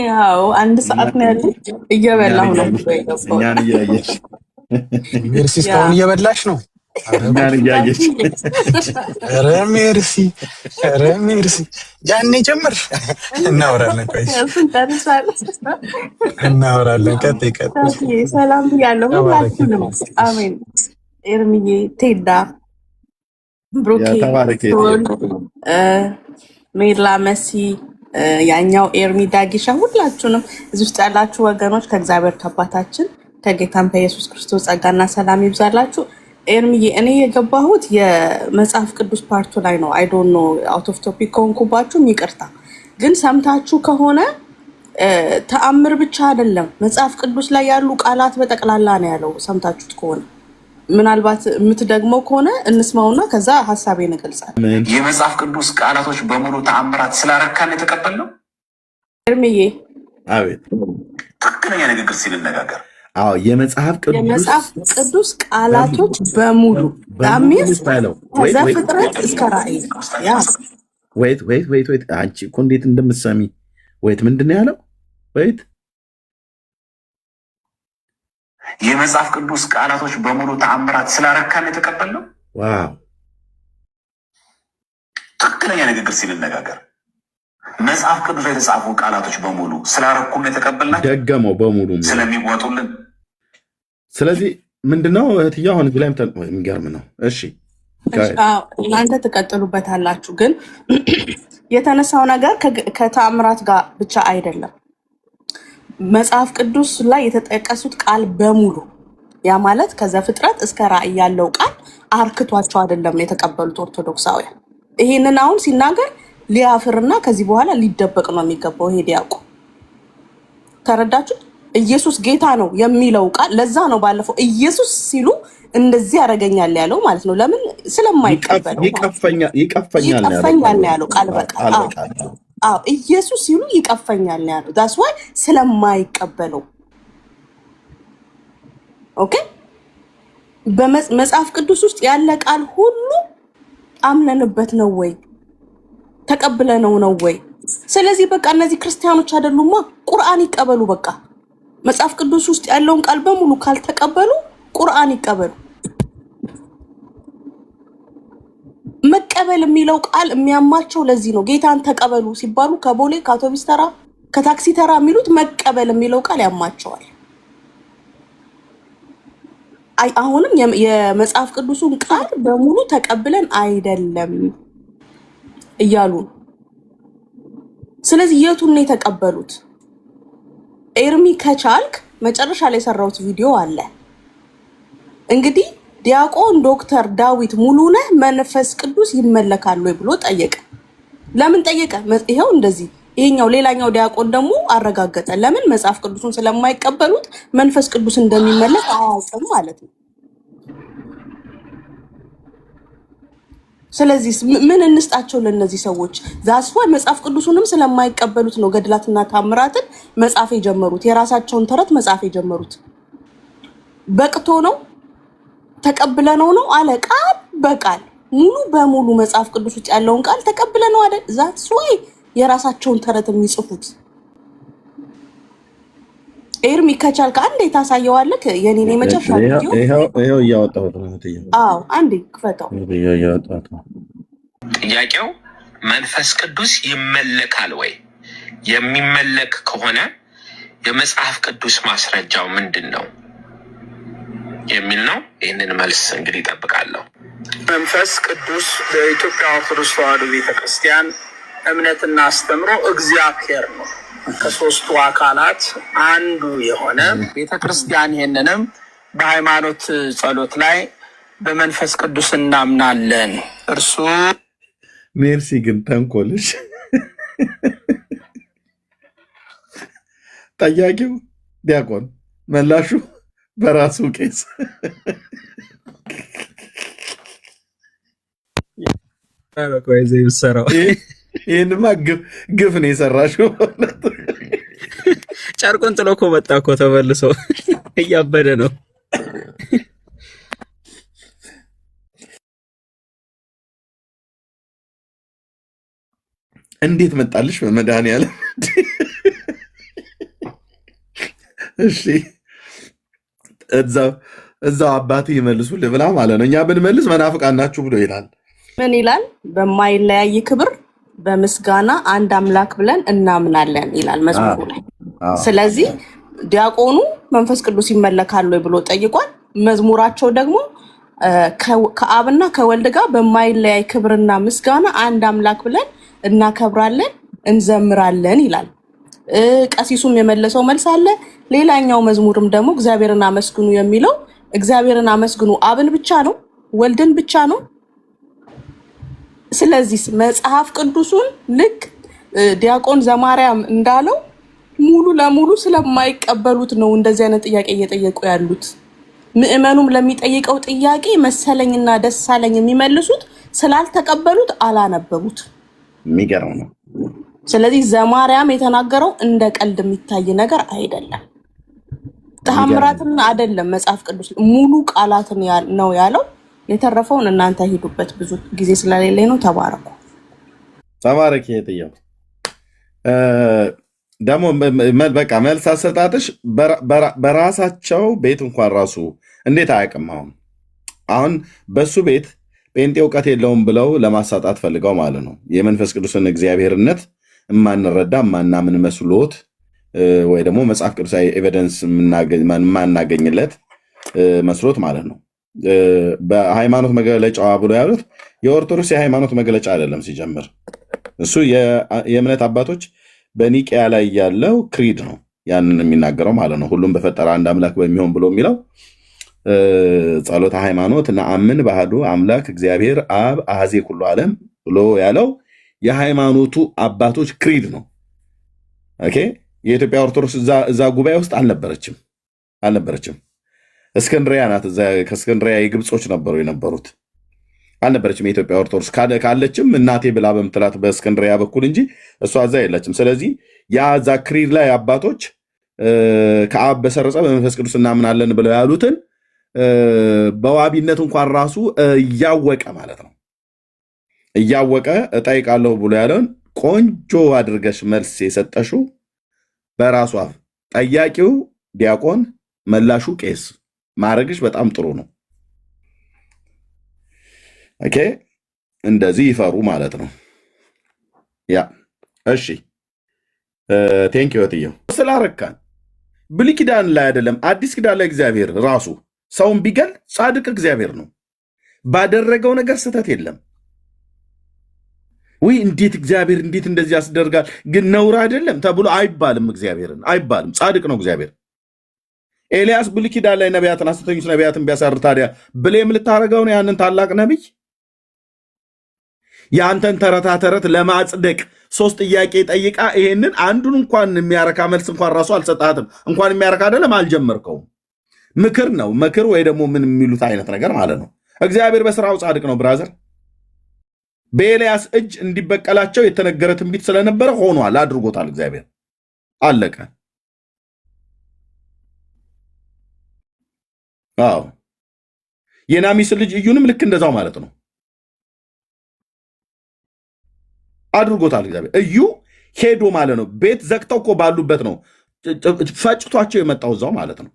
ያው 1 ሰዓት ነው ያለኝ እየበላሁ ነው። እኛን እያየች ሜርሲ እስካሁን እየበላሽ ነው? እኛን እያየች ኧረ ሜርሲ ያኔ ጀምር። እናወራለን። ቆይ እናወራለን። ቀጥይ። ሰላም ብያለሁ ሁላችሁንም። አሜን። ኤርሚዬ፣ ቴዳ፣ ብሩኬ፣ ሜላ፣ መሲ፣ ያኛው ኤርሚ፣ ዳጊሻ፣ ሁላችሁንም እዚህ ውስጥ ያላችሁ ወገኖች ከእግዚአብሔር ከአባታችን ከጌታም ከኢየሱስ ክርስቶስ ጸጋና ሰላም ይብዛላችሁ። ኤርሚዬ፣ እኔ የገባሁት የመጽሐፍ ቅዱስ ፓርቱ ላይ ነው። አይ ዶንት ኖ አውት ኦፍ ቶፒክ ከሆንኩባችሁ ይቅርታ። ግን ሰምታችሁ ከሆነ ተአምር ብቻ አይደለም መጽሐፍ ቅዱስ ላይ ያሉ ቃላት በጠቅላላ ነው ያለው። ሰምታችሁት ከሆነ ምናልባት የምትደግመው ከሆነ እንስማውና ከዛ ሀሳቤን እገልጻለሁ። የመጽሐፍ ቅዱስ ቃላቶች በሙሉ ተአምራት ስላረካን የተቀበልነው። ኤርሚዬ፣ አቤት። ትክክለኛ ንግግር ሲልነጋገር የመጽሐፍ ቅዱስ ቃላቶች በሙሉ ከዘፍጥረት እስከ ራእይ። ወይት አንቺ እኮ እንዴት እንደምትሰሚ ወይት ምንድን ነው ያለው? ወይት የመጽሐፍ ቅዱስ ቃላቶች በሙሉ ተአምራት ስላረካን የተቀበልነው። ዋው! ትክክለኛ ንግግር ሲልነጋገር መጽሐፍ ቅዱስ ላይ የተጻፉ ቃላቶች በሙሉ ስላረኩን የተቀበልናቸው። ደገመው በሙሉ ስለሚወጡልን። ስለዚህ ምንድነው እህትዬ አሁን እዚህ ላይ የሚገርም ነው። እሺ እናንተ ትቀጥሉበታላችሁ። ግን የተነሳው ነገር ከተአምራት ጋር ብቻ አይደለም። መጽሐፍ ቅዱስ ላይ የተጠቀሱት ቃል በሙሉ ያ ማለት ከዘፍጥረት እስከ ራእይ ያለው ቃል አርክቷቸው አይደለም የተቀበሉት ኦርቶዶክሳውያን። ይሄንን አሁን ሲናገር ሊያፍርና ከዚህ በኋላ ሊደበቅ ነው የሚገባው። ይሄ ዲያቆ ተረዳችሁ? ኢየሱስ ጌታ ነው የሚለው ቃል ለዛ ነው ባለፈው ኢየሱስ ሲሉ እንደዚህ ያደርገኛል ያለው ማለት ነው። ለምን? ስለማይቀበለው ይቀፈኛል ያለው ቃል በቃል ኢየሱስ ሲሉ ይቀፈኛል ያለው ዳስ ዋይ ስለማይቀበለው። ኦኬ፣ በመጽሐፍ ቅዱስ ውስጥ ያለ ቃል ሁሉ አምነንበት ነው ወይ ተቀብለነው ነው ወይ? ስለዚህ በቃ እነዚህ ክርስቲያኖች አይደሉማ፣ ቁርአን ይቀበሉ። በቃ መጽሐፍ ቅዱስ ውስጥ ያለውን ቃል በሙሉ ካልተቀበሉ ቁርአን ይቀበሉ። መቀበል የሚለው ቃል የሚያማቸው ለዚህ ነው። ጌታን ተቀበሉ ሲባሉ ከቦሌ ከአውቶቢስ ተራ ከታክሲ ተራ የሚሉት መቀበል የሚለው ቃል ያማቸዋል። አሁንም የመጽሐፍ ቅዱሱን ቃል በሙሉ ተቀብለን አይደለም እያሉ። ስለዚህ የቱን ነው የተቀበሉት? ኤርሚ ከቻልክ መጨረሻ ላይ የሰራሁት ቪዲዮ አለ። እንግዲህ ዲያቆን ዶክተር ዳዊት ሙሉነህ መንፈስ ቅዱስ ይመለካል ወይ ብሎ ጠየቀ። ለምን ጠየቀ? ይሄው እንደዚህ። ይሄኛው ሌላኛው ዲያቆን ደግሞ አረጋገጠ። ለምን? መጽሐፍ ቅዱስን ስለማይቀበሉት መንፈስ ቅዱስ እንደሚመለክ አያውቅም ማለት ነው። ስለዚህ ምን እንስጣቸው ለነዚህ ሰዎች? ዛስዋ መጽሐፍ ቅዱስንም ስለማይቀበሉት ነው ገድላትና ታምራትን መጻፍ የጀመሩት፣ የራሳቸውን ተረት መጻፍ የጀመሩት። በቅቶ ነው ተቀብለነው ነው አለ። ቃል በቃል ሙሉ በሙሉ መጽሐፍ ቅዱስ ውስጥ ያለውን ቃል ተቀብለነው አይደል? ዛስዋ የራሳቸውን ተረት የሚጽፉት። ኤርሚ ከቻልክ አንዴ ታሳየዋለህ። የኔን የመጨረሻ ቪዲዮ ይሄው እያወጣሁት ነው። አዎ አንዴ ክፈተው። ጥያቄው መንፈስ ቅዱስ ይመለካል ወይ? የሚመለክ ከሆነ የመጽሐፍ ቅዱስ ማስረጃው ምንድን ነው የሚል ነው። ይህንን መልስ እንግዲህ እጠብቃለሁ። መንፈስ ቅዱስ በኢትዮጵያ ኦርቶዶክስ ተዋሕዶ ቤተክርስቲያን እምነትና አስተምሮ እግዚአብሔር ነው፣ ከሶስቱ አካላት አንዱ የሆነ ቤተክርስቲያን። ይህንንም በሃይማኖት ጸሎት ላይ በመንፈስ ቅዱስ እናምናለን። እርሱ ሜርሲ ግን ተንኮልሽ ጠያቂው ዲያቆን መላሹ በራሱ ቄስ ይህንማ ግፍ ነው የሰራሽው። ጨርቁን ጥሎ እኮ መጣ እኮ ተመልሶ እያበደ ነው። እንዴት መጣልሽ በመድኃኒዓለም። እሺ እዛው አባትህ ይመልሱልህ ብላ ማለት ነው። እኛ ብንመልስ መናፍቃን ናችሁ ብሎ ይላል። ምን ይላል? በማይለያይ ክብር በምስጋና አንድ አምላክ ብለን እናምናለን ይላል መዝሙሩ ላይ። ስለዚህ ዲያቆኑ መንፈስ ቅዱስ ይመለካል ወይ ብሎ ጠይቋል። መዝሙራቸው ደግሞ ከአብና ከወልድ ጋር በማይለያይ ክብርና ምስጋና አንድ አምላክ ብለን እናከብራለን፣ እንዘምራለን ይላል። ቀሲሱም የመለሰው መልስ አለ። ሌላኛው መዝሙርም ደግሞ እግዚአብሔርን አመስግኑ የሚለው እግዚአብሔርን አመስግኑ አብን ብቻ ነው? ወልድን ብቻ ነው? ስለዚህ መጽሐፍ ቅዱሱን ልክ ዲያቆን ዘማርያም እንዳለው ሙሉ ለሙሉ ስለማይቀበሉት ነው እንደዚህ አይነት ጥያቄ እየጠየቁ ያሉት። ምዕመኑም ለሚጠይቀው ጥያቄ መሰለኝና ደሳለኝ የሚመልሱት ስላልተቀበሉት አላነበቡት። የሚገርም ነው። ስለዚህ ዘማርያም የተናገረው እንደ ቀልድ የሚታይ ነገር አይደለም። ተአምራትን አይደለም መጽሐፍ ቅዱስ ሙሉ ቃላትን ነው ያለው። የተረፈውን እናንተ ሂዱበት። ብዙ ጊዜ ስለሌለኝ ነው። ተባረኩ። ተባረክ። የጥያው ደግሞ በቃ መልስ አሰጣጥሽ በራሳቸው ቤት እንኳን ራሱ እንዴት አያውቅም? አሁን በሱ ቤት ጴንጤ እውቀት የለውም ብለው ለማሳጣት ፈልገው ማለት ነው። የመንፈስ ቅዱስን እግዚአብሔርነት የማንረዳ የማናምን መስሎት ወይ ደግሞ መጽሐፍ ቅዱሳዊ ኤቪደንስ የማናገኝለት መስሎት ማለት ነው። በሃይማኖት መግለጫዋ ብሎ ያሉት የኦርቶዶክስ የሃይማኖት መግለጫ አይደለም። ሲጀምር እሱ የእምነት አባቶች በኒቅያ ላይ ያለው ክሪድ ነው ያንን የሚናገረው ማለት ነው። ሁሉም በፈጠረ አንድ አምላክ በሚሆን ብሎ የሚለው ጸሎተ ሃይማኖት ነአምን በአሐዱ አምላክ እግዚአብሔር አብ አሐዜ ኩሉ ዓለም ብሎ ያለው የሃይማኖቱ አባቶች ክሪድ ነው። ኦኬ። የኢትዮጵያ ኦርቶዶክስ እዛ ጉባኤ ውስጥ አልነበረችም። እስክንድሪያ ናት። ከእስክንድሪያ የግብጾች ነበሩ የነበሩት። አልነበረችም የኢትዮጵያ ኦርቶዶክስ። ካለችም እናቴ ብላ በምትላት በእስክንድሪያ በኩል እንጂ እሷ እዛ የለችም። ስለዚህ ያ እዛ ክሪድ ላይ አባቶች ከአብ በሰረጸ በመንፈስ ቅዱስ እናምናለን ብለው ያሉትን በዋቢነት እንኳን ራሱ እያወቀ ማለት ነው እያወቀ እጠይቃለሁ ብሎ ያለውን ቆንጆ አድርገሽ መልስ የሰጠሽው በራሱ አፍ፣ ጠያቂው ዲያቆን፣ መላሹ ቄስ ማድረግሽ በጣም ጥሩ ነው። ኦኬ፣ እንደዚህ ይፈሩ ማለት ነው። ያ እሺ፣ ቴንክ ዩ እትየው ስላረካን። ብሉይ ኪዳን ላይ አይደለም አዲስ ኪዳን ላይ እግዚአብሔር ራሱ ሰውን ቢገል ጻድቅ እግዚአብሔር ነው። ባደረገው ነገር ስህተት የለም። ወይ እንዴት እግዚአብሔር እንዴት እንደዚህ ያስደርጋል ግን ነውር አይደለም ተብሎ አይባልም። እግዚአብሔርን አይባልም። ጻድቅ ነው እግዚአብሔር። ኤልያስ ብሉይ ኪዳን ላይ ነቢያትን ሐሰተኞች ነቢያትን ቢያሳር ታዲያ ብሌም ልታደርገው ነው ያንን ታላቅ ነቢይ? የአንተን ተረታ ተረት ለማጽደቅ 3 ጥያቄ ጠይቃ ይሄንን አንዱን እንኳን የሚያረካ መልስ እንኳን ራሱ አልሰጣትም። እንኳን የሚያረካ አይደለም አልጀመርከውም። ምክር ነው ምክር ወይ ደግሞ ምን የሚሉት አይነት ነገር ማለት ነው። እግዚአብሔር በስራው ጻድቅ ነው ብራዘር። በኤልያስ እጅ እንዲበቀላቸው የተነገረ ትንቢት ስለነበረ ሆኗል፣ አድርጎታል እግዚአብሔር። አለቀ። አዎ የናሚስ ልጅ እዩንም ልክ እንደዛው ማለት ነው፣ አድርጎታል እግዚአብሔር። እዩ ሄዶ ማለት ነው ቤት ዘግተው እኮ ባሉበት ነው ፈጭቷቸው የመጣው እዛው ማለት ነው።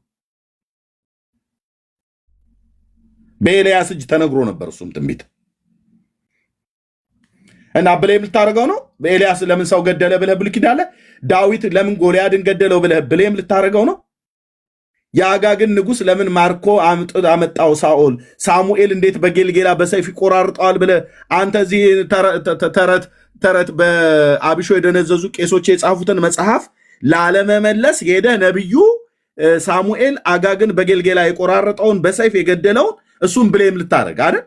በኤልያስ እጅ ተነግሮ ነበር እሱም ትንቢት እና ብሌም ልታደርገው ነው። በኤልያስ ለምን ሰው ገደለ ብለህ ብሉይ ኪዳን ላይ ዳዊት ለምን ጎልያድን ገደለው ብለህ ብሌም ልታደርገው ነው። የአጋግን ንጉሥ ለምን ማርኮ አመጣው ሳኦል፣ ሳሙኤል እንዴት በጌልጌላ በሰይፍ ይቆራርጠዋል ብለህ አንተ እዚህ ተረት በአብሾ የደነዘዙ ቄሶች የጻፉትን መጽሐፍ ላለመመለስ ሄደህ ነቢዩ ሳሙኤል አጋግን በጌልጌላ የቆራረጠውን በሰይፍ የገደለውን እሱም ብሌም ልታደርግ አይደል?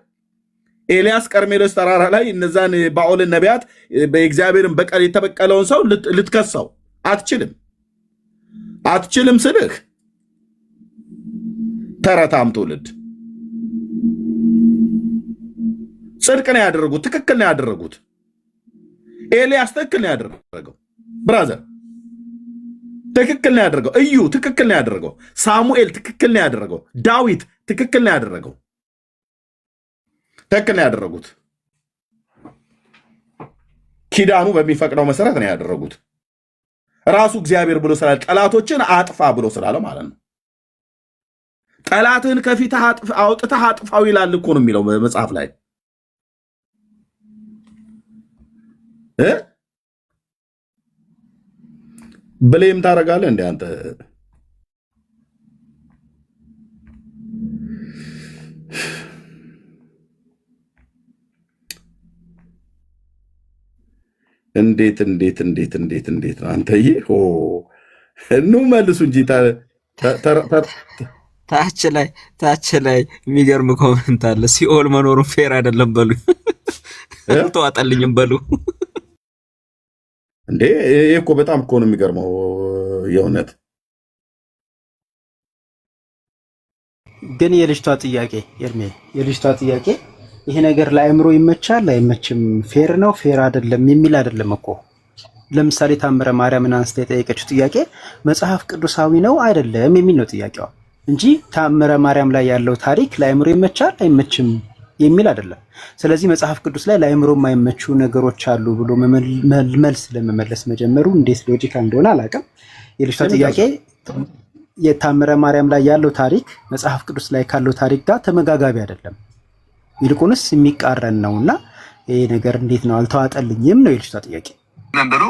ኤልያስ ቀርሜሎስ ተራራ ላይ እነዛን ባኦልን ነቢያት በእግዚአብሔርን በቀል የተበቀለውን ሰው ልትከሰው አትችልም ስልህ ተረታም ትውልድ ጽድቅ ነው ያደረጉት፣ ትክክል ነው ያደረጉት። ኤልያስ ትክክል ነው ያደረገው ብራዘር፣ ትክክል ነው ያደረገው። እዩ ትክክል ነው ያደረገው። ሳሙኤል ትክክል ነው ያደረገው። ዳዊት ትክክል ነው ያደረገው። ትክክል ነው ያደረጉት። ኪዳኑ በሚፈቅደው መሰረት ነው ያደረጉት። ራሱ እግዚአብሔር ብሎ ስላለ ጠላቶችን አጥፋ ብሎ ስላለ ማለት ነው። ጠላትህን ከፊትህ አውጥተህ አጥፋው ይላል እኮ ነው የሚለው መጽሐፍ ላይ ብሌም ታደርጋለህ እንደ አንተ እንዴት ነው አንተዬ? እኑ መልሱ እንጂ ታች ላይ የሚገርም ኮመንት አለ። ሲኦል መኖሩን ፌር አይደለም በሉ፣ ተዋጣልኝም በሉ። እንዴ ይሄ እኮ በጣም እኮ ነው የሚገርመው የእውነት። ግን የልጅቷ ጥያቄ የልጅቷ ጥያቄ ይሄ ነገር ለአእምሮ ይመቻል አይመችም፣ ፌር ነው ፌር አይደለም የሚል አይደለም እኮ። ለምሳሌ ታምረ ማርያምን አንስታ የጠየቀችው ጥያቄ መጽሐፍ ቅዱሳዊ ነው አይደለም የሚል ነው ጥያቄዋ እንጂ ታምረ ማርያም ላይ ያለው ታሪክ ለአእምሮ ይመቻል አይመችም የሚል አይደለም። ስለዚህ መጽሐፍ ቅዱስ ላይ ለአእምሮ የማይመቹ ነገሮች አሉ ብሎ መልስ ለመመለስ መጀመሩ እንዴት ሎጂካል እንደሆነ አላውቅም። የልጅቷ ጥያቄ የታምረ ማርያም ላይ ያለው ታሪክ መጽሐፍ ቅዱስ ላይ ካለው ታሪክ ጋር ተመጋጋቢ አይደለም፣ ይልቁንስ የሚቃረን ነውና ይሄ ነገር እንዴት ነው አልተዋጠልኝም ነው የልጅቷ ጥያቄ። መንበሩ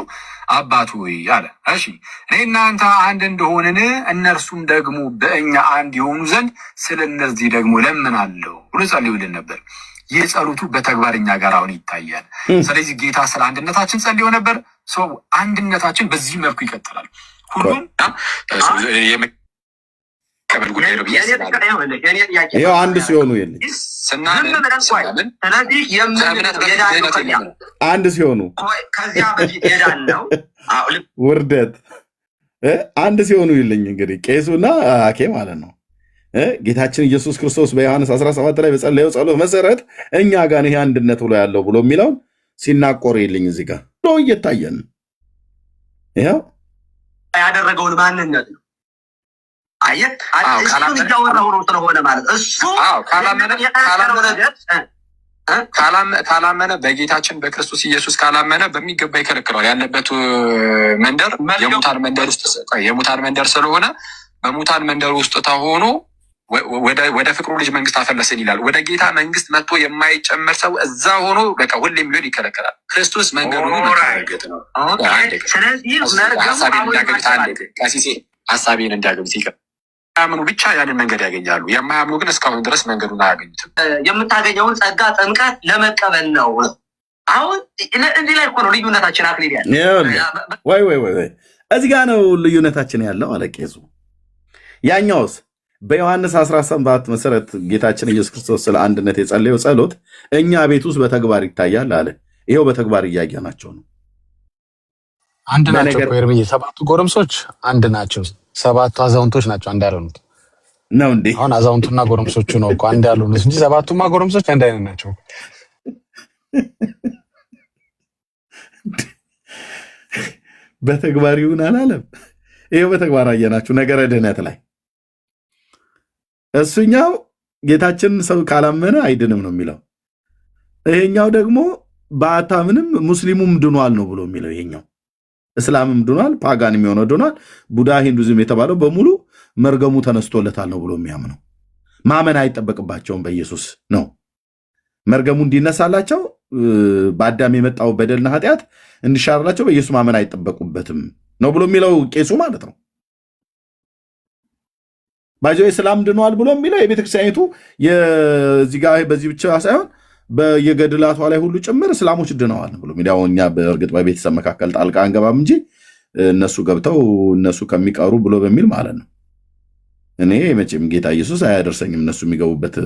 አባቱ አለ እሺ እኔ እናንተ አንድ እንደሆንን እነርሱም ደግሞ በእኛ አንድ የሆኑ ዘንድ ስለ እነዚህ ደግሞ ለምናለሁ ብሎ ጸልዩልን ነበር። ይህ ጸሎቱ በተግባር እኛ ጋር አሁን ይታያል። ስለዚህ ጌታ ስለ አንድነታችን ጸልዮ ነበር። ሰው አንድነታችን በዚህ መልኩ ይቀጥላል። ሁሉም ይኸው አንድ ሲሆኑ አንድ ሲሆኑ ውርደት አንድ ሲሆኑ ይልኝ እንግዲህ ቄሱና አኬ ማለት ነው። ጌታችን ኢየሱስ ክርስቶስ በዮሐንስ 17 ላይ በጸለየው ጸሎት መሰረት እኛ ጋር ይሄ አንድነት ብሎ ያለው ብሎ የሚለውን ሲናቆር ይልኝ እዚህ ጋር እየታየን ይኸው ያደረገውን ማንነት ነው። አየህ እሱን እያወራሁ ነው ስለሆነ ማለት እሱ ካላመነ በጌታችን በክርስቶስ ኢየሱስ ካላመነ በሚገባ ይከለክለዋል። ያለበት መንደር የሙታን መንደር ስለሆነ በሙታን መንደር ውስጥ ተሆኖ ወደ ፍቅሩ ልጅ መንግስት አፈለስን ይላል። ወደ ጌታ መንግስት መጥቶ የማይጨመር ሰው እዛ ሆኖ በቃ ሁሌም ቢሆን ይከለከላል። ክርስቶስ መንገዱ መረጋገጥ ነው። ስለዚህ ቀሲሴ ሀሳቤን እንዲያገኙት ያምኑ ብቻ ያንን መንገድ ያገኛሉ። የማያምኑ ግን እስካሁን ድረስ መንገዱን አያገኙትም። የምታገኘውን ጸጋ ጥምቀት ለመቀበል ነው። አሁን እዚህ ላይ እኮ ነው ልዩነታችን። አክሊል ያለ ወይ እዚህ ጋር ነው ልዩነታችን ያለው አለ ቄሱ። ያኛውስ በዮሐንስ 17 መሰረት ጌታችን ኢየሱስ ክርስቶስ ስለ አንድነት የጸለየው ጸሎት እኛ ቤት ውስጥ በተግባር ይታያል አለ። ይሄው በተግባር እያየናቸው ነው። አንድ ናቸው። ኤርምዬ 7ቱ ጎረምሶች አንድ ናቸው። 7ቱ አዛውንቶች ናቸው አንድ ያልሆኑት ነው እንዴ? አሁን አዛውንቱና ጎረምሶቹ ነው እኮ አንድ ያልሆኑት እንጂ 7ቱማ ጎረምሶች አንድ አይነት ናቸው። በተግባር ይሁን አላለም። ይሄው በተግባር አየናችሁ። ነገረ ድህነት ላይ እሱኛው ጌታችንን ሰው ካላመነ አይድንም ነው የሚለው። ይሄኛው ደግሞ በአታምንም ሙስሊሙም ድኗል ነው ብሎ የሚለው። ይሄኛው እስላምም ድኗል፣ ፓጋን የሚሆነው ድኗል፣ ቡዳ ሂንዱዝም የተባለው በሙሉ መርገሙ ተነስቶለታል ነው ብሎ የሚያምነው። ማመን አይጠበቅባቸውም በኢየሱስ ነው። መርገሙ እንዲነሳላቸው በአዳም የመጣው በደልና ኃጢአት እንዲሻርላቸው በኢየሱስ ማመን አይጠበቁበትም ነው ብሎ የሚለው ቄሱ ማለት ነው። ባይዘው እስላም ድኗል ብሎ የሚለው የቤተክርስቲያኒቱ የዚህ ጋር በዚህ ብቻ ሳይሆን በየገድላቷ ላይ ሁሉ ጭምር እስላሞች ድነዋል ብሎ ሚዲያው። እኛ በእርግጥ በቤተሰብ መካከል ጣልቃ አንገባም እንጂ እነሱ ገብተው እነሱ ከሚቀሩ ብሎ በሚል ማለት ነው። እኔ መቼም ጌታ ኢየሱስ አያደርሰኝም እነሱ የሚገቡበት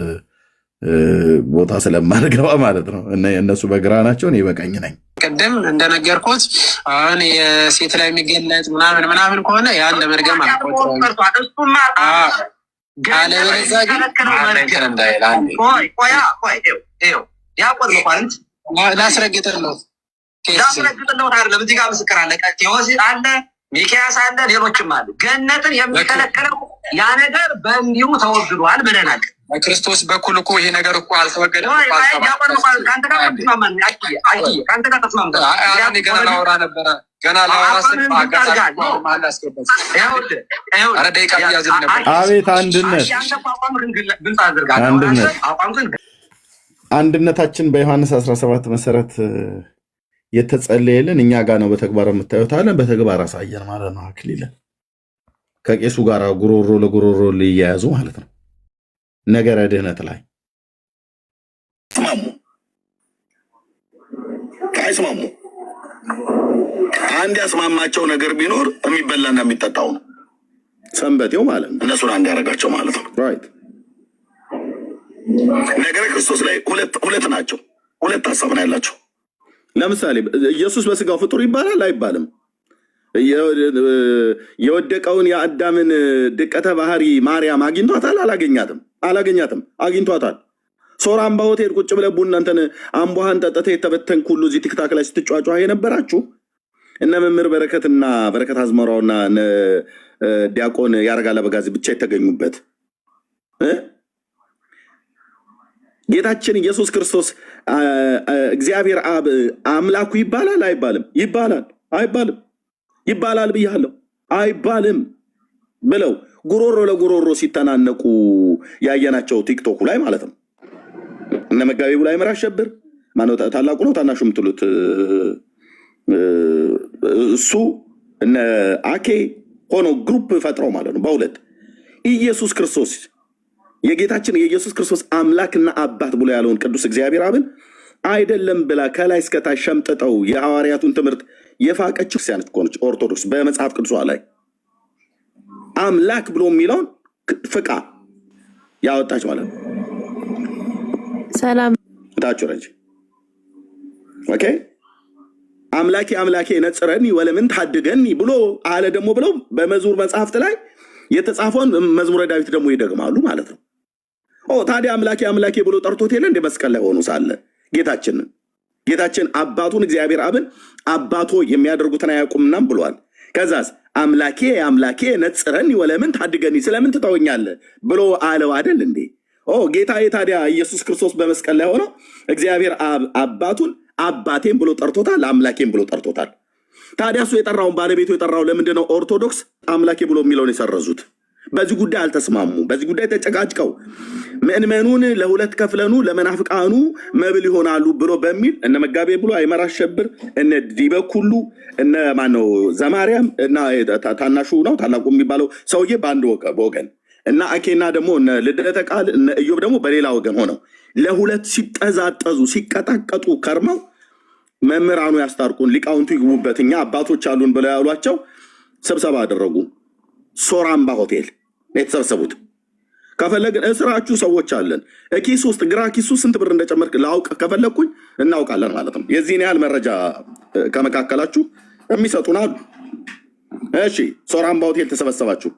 ቦታ ስለማልገባ ማለት ነው። እነሱ በግራ ናቸው፣ እኔ በቀኝ ነኝ። ቅድም እንደነገርኩት አሁን የሴት ላይ የሚገለጥ ምናምን ከሆነ ያን ለመርገም አልቆጥረውም። አለበለዚያ ግን ላስረግጥልህ አይደለም። እዚህ ጋር ምስክር አለ፣ ቴዎሲ አለ፣ ሚኪያስ አለ፣ ሌሎችም አሉ። ገነትን የሚከለክለው ያ ነገር በእንዲሁ ተወግዷል ብለናል። በክርስቶስ በኩል እኮ ይሄ ነገር እኮ አልተወገደም። ገና ላወራ ነበረ። ገና ላወራ ስል አቤት አንድነታችን በዮሐንስ 17 መሰረት የተጸለየልን እኛ ጋር ነው። በተግባር የምታዩት አለን። በተግባር አሳየን ማለት ነው። አክሊልን ከቄሱ ጋር ጉሮሮ ለጉሮሮ ሊያያዙ ማለት ነው። ነገረ ድህነት ላይ አይስማሙ። አንድ ያስማማቸው ነገር ቢኖር የሚበላና የሚጠጣው ነው። ሰንበቴው ማለት ነው። እነሱን አንድ ያደረጋቸው ማለት ነው። ራይት። ነገረ ክርስቶስ ላይ ሁለት ናቸው። ሁለት ሀሳብ ነው ያላቸው። ለምሳሌ ኢየሱስ በስጋው ፍጡር ይባላል አይባልም? የወደቀውን የአዳምን ድቀተ ባህሪ ማርያም አግኝቷታል? አላገኛትም። አግኝቷታል። ሶራ አምባ ሆቴል ቁጭ ብለህ ቡና እንትን አምቧሃን ጠጥተህ የተበተንክ ሁሉ እዚህ ቲክታክ ላይ ስትጫጫ የነበራችሁ እነ መምህር በረከትና በረከት አዝመራውና ዲያቆን ያረጋል አበጋዝ ብቻ የተገኙበት ጌታችን ኢየሱስ ክርስቶስ እግዚአብሔር አብ አምላኩ ይባላል አይባልም? ይባላል ብያለሁ። አይባልም ብለው ጉሮሮ ለጉሮሮ ሲተናነቁ ያየናቸው ቲክቶኩ ላይ ማለት ነው። እነ መጋቢ ላይ መራሸብር ማነው ታላቁ ነው ታናሹ የምትሉት እሱ እነ አኬ ሆኖ ግሩፕ ፈጥረው ማለት ነው። በሁለት ኢየሱስ ክርስቶስ የጌታችን የኢየሱስ ክርስቶስ አምላክና አባት ብሎ ያለውን ቅዱስ እግዚአብሔር አብን አይደለም ብላ ከላይ እስከታች ሸምጥጠው የሐዋርያቱን ትምህርት የፋቀች ክርስቲያኖች ኮነች ኦርቶዶክስ በመጽሐፍ ቅዱሷ ላይ አምላክ ብሎ የሚለውን ፍቃ ያወጣች ማለት ነው። ሰላም ታችሁ ረጅ ኦኬ አምላኬ ነጽረኒ ወለምን ታድገኒ ብሎ አለ ደግሞ ብለው በመዝሙር መጽሐፍት ላይ የተጻፈውን መዝሙረ ዳዊት ደግሞ ይደግማሉ ማለት ነው። ታዲያ አምላኬ ብሎ ጠርቶት የለ እንደ መስቀል ላይ ሆኖ ሳለ ጌታችን አባቱን እግዚአብሔር አብን አባቶ የሚያደርጉትን አያውቁምናም ብሏል። ከዛስ አምላኬ ነጽረኒ ወለምን ታድገኒ ስለምን ትተውኛለህ ብሎ አለው አይደል እንዴ? ጌታዬ ታዲያ ኢየሱስ ክርስቶስ በመስቀል ላይ ሆኖ እግዚአብሔር አባቱን አባቴም ብሎ ጠርቶታል፣ አምላኬም ብሎ ጠርቶታል። ታዲያ እሱ የጠራውን ባለቤቱ የጠራው ለምንድን ነው ኦርቶዶክስ አምላኬ ብሎ የሚለውን የሰረዙት? በዚህ ጉዳይ አልተስማሙ። በዚህ ጉዳይ ተጨቃጭቀው ምእመኑን ለሁለት ከፍለኑ ለመናፍቃኑ መብል ይሆናሉ ብሎ በሚል እነ መጋቤ ብሎ አይመራ አሸብር እነ ዲበኩሉ እነ ማነው ዘማርያም እና ታናሹ ነው ታላቁ የሚባለው ሰውዬ በአንድ ወገን እና አኬና ደግሞ እነ ልደተ ቃል እነ ኢዮብ ደግሞ በሌላ ወገን ሆነው ለሁለት ሲጠዛጠዙ ሲቀጣቀጡ ከርመው መምህራኑ ያስታርቁን ሊቃውንቱ ይግቡበት እኛ አባቶች አሉን ብለው ያሏቸው ስብሰባ አደረጉ። ሶራምባ ሆቴል የተሰበሰቡት። ከፈለግን እስራችሁ ሰዎች አለን ኪስ ውስጥ ግራ ኪስ ውስጥ ስንት ብር እንደጨመርክ ላውቅ ከፈለግኩኝ እናውቃለን ማለት ነው። የዚህን ያህል መረጃ ከመካከላችሁ የሚሰጡን አሉ። እሺ ሶራምባ ሆቴል ተሰበሰባችሁ።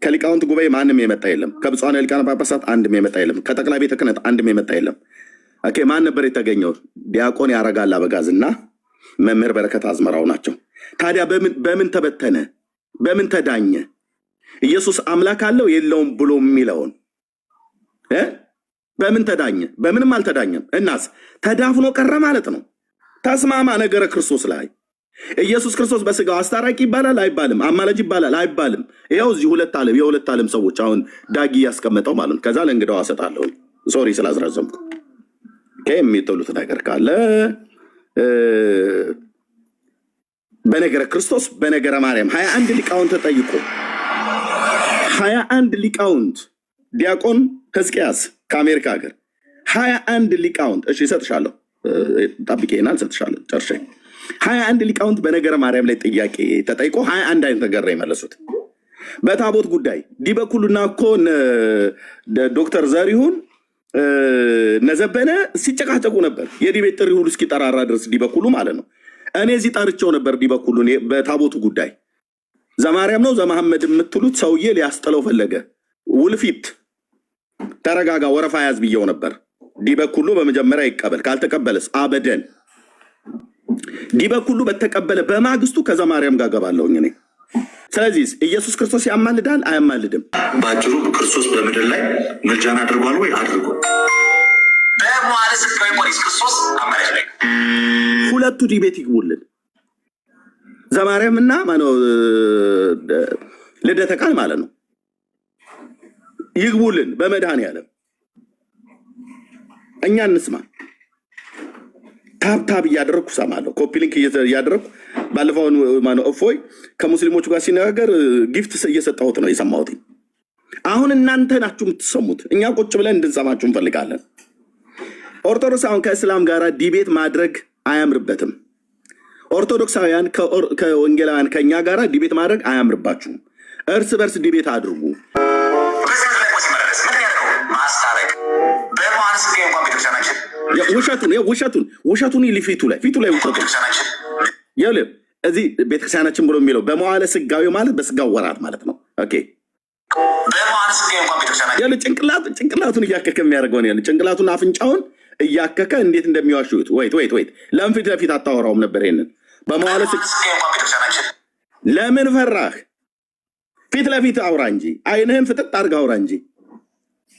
ከሊቃውንት ጉባኤ ማንም የመጣ የለም። ከብፁዓን ሊቃነ ጳጳሳት አንድም የመጣ የለም። ከጠቅላይ ቤተ ክህነት አንድም የመጣ የለም። ኦኬ ማን ነበር የተገኘው? ዲያቆን ያረጋል አበጋዝና መምህር በረከት አዝመራው ናቸው። ታዲያ በምን ተበተነ? በምን ተዳኘ? ኢየሱስ አምላክ አለው የለውም ብሎ የሚለውን በምን ተዳኘ? በምንም አልተዳኘም። እናስ ተዳፍኖ ቀረ ማለት ነው። ተስማማ ነገረ ክርስቶስ ላይ ኢየሱስ ክርስቶስ በስጋው አስታራቂ ይባላል አይባልም? አማላጅ ይባላል አይባልም? ይኸው እዚህ የሁለት ዓለም ሰዎች አሁን ዳጊ ያስቀመጠው ማለት ነው። ከዛ ለእንግዳው አሰጣለሁ። ሶሪ ስላዝረዘምኩ። የሚጠሉት ነገር ካለ በነገረ ክርስቶስ በነገረ ማርያም 21 ሊቃውንት ተጠይቆ 21 ሊቃውንት ዲያቆን ሕዝቅያስ ከአሜሪካ ሀገር 21 ሊቃውንት እሺ እሰጥሻለሁ፣ ጠብቄናል፣ እሰጥሻለሁ ጨርሼ 21 ሊቃውንት በነገረ ማርያም ላይ ጥያቄ ተጠይቆ 21 አይነት ነገር ነው የመለሱት። በታቦት ጉዳይ ዲበኩሉና እኮ ዶክተር ዘሪሁን ነዘበነ ሲጨቃጨቁ ነበር። የዲቤት ጥሪ ሁሉ እስኪጠራራ ድረስ ዲበኩሉ ማለት ነው። እኔ እዚህ ጠርቼው ነበር ዲበኩሉ በታቦቱ ጉዳይ። ዘማርያም ነው ዘመሐመድ የምትሉት ሰውዬ ሊያስጥለው ፈለገ። ውልፊት ተረጋጋ፣ ወረፋ ያዝ ብየው ነበር። ዲበኩሉ በመጀመሪያ ይቀበል፣ ካልተቀበለስ አበደን። ዲበኩሉ በተቀበለ በማግስቱ ከዘማርያም ጋር ገባለሁኝ እኔ። ስለዚህ ኢየሱስ ክርስቶስ ያማልዳል አያማልድም? በአጭሩ ክርስቶስ በምድር ላይ ምልጃን አድርጓል ወይ? አድርጎ በመዋዕለ ሥጋዌ ፖሊስ ክርስቶስ አማላጅ ላይ ሁለቱ ዲቤት ይግቡልን። ዘማርያምና ማነው ልደተ ቃል ማለት ነው ይግቡልን በመድኃኔዓለም እኛ እንስማ። ታብታብ እያደረግኩ ሰማለሁ። ኮፒ ሊንክ እያደረግኩ ባለፈው ማነው እፎይ ከሙስሊሞቹ ጋር ሲነጋገር ጊፍት እየሰጠሁት ነው የሰማሁት። አሁን እናንተ ናችሁ የምትሰሙት። እኛ ቁጭ ብለን እንድንሰማችሁ እንፈልጋለን። ኦርቶዶክስ አሁን ከእስላም ጋር ዲቤት ማድረግ አያምርበትም። ኦርቶዶክሳውያን ከወንጌላውያን ከእኛ ጋር ዲቤት ማድረግ አያምርባችሁም። እርስ በርስ ዲቤት አድርጉ። ውሸቱን ፊቱ ላይ ውሸቱን እዚህ ቤተክርስቲያናችን ብሎ የሚለው በመዋዕለ ሥጋዌ ማለት በስጋው ወራት ማለት ነው። ኦኬ ጭንቅላቱን እያከከ የሚያደርገውን ጭንቅላቱን አፍንጫውን እያከከ እንዴት እንደሚዋሹት ወይት ለምን ፊት ለፊት አታወራውም ነበር? ይሄንን በመዋዕለ ለምን ፈራህ? ፊት ለፊት አውራ እንጂ አይንህን ፍጥጥ አድርገህ አውራ እንጂ።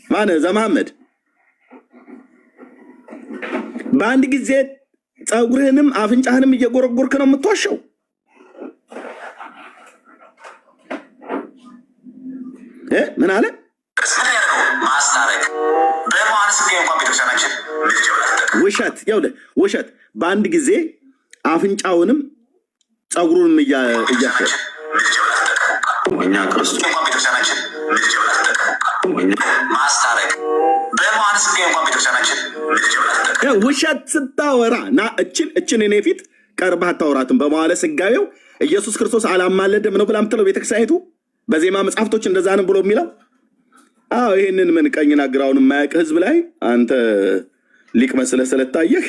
ማነህ ዘመሐመድ? በአንድ ጊዜ ፀጉርህንም አፍንጫህንም እየጎረጎርክ ነው የምትዋሸው። ምን አለ? ውሸት ውሸት። በአንድ ጊዜ አፍንጫውንም ፀጉሩንም እያሸ እኛ ክርስቶስ ውሸት ስታወራ ና እችን እኔ ፊት ቀርበህ አታወራትም። በመዋዕለ ሥጋዌው ኢየሱስ ክርስቶስ አላማለደም ነው ብላ ምትለው ቤተክርስቲያኒቱ በዜማ መጽሐፍቶች እንደዛ ነው ብሎ የሚለው። አዎ ይህንን ምን ቀኝና ግራውን የማያውቅ ህዝብ ላይ አንተ ሊቅ መስለህ ስለታየህ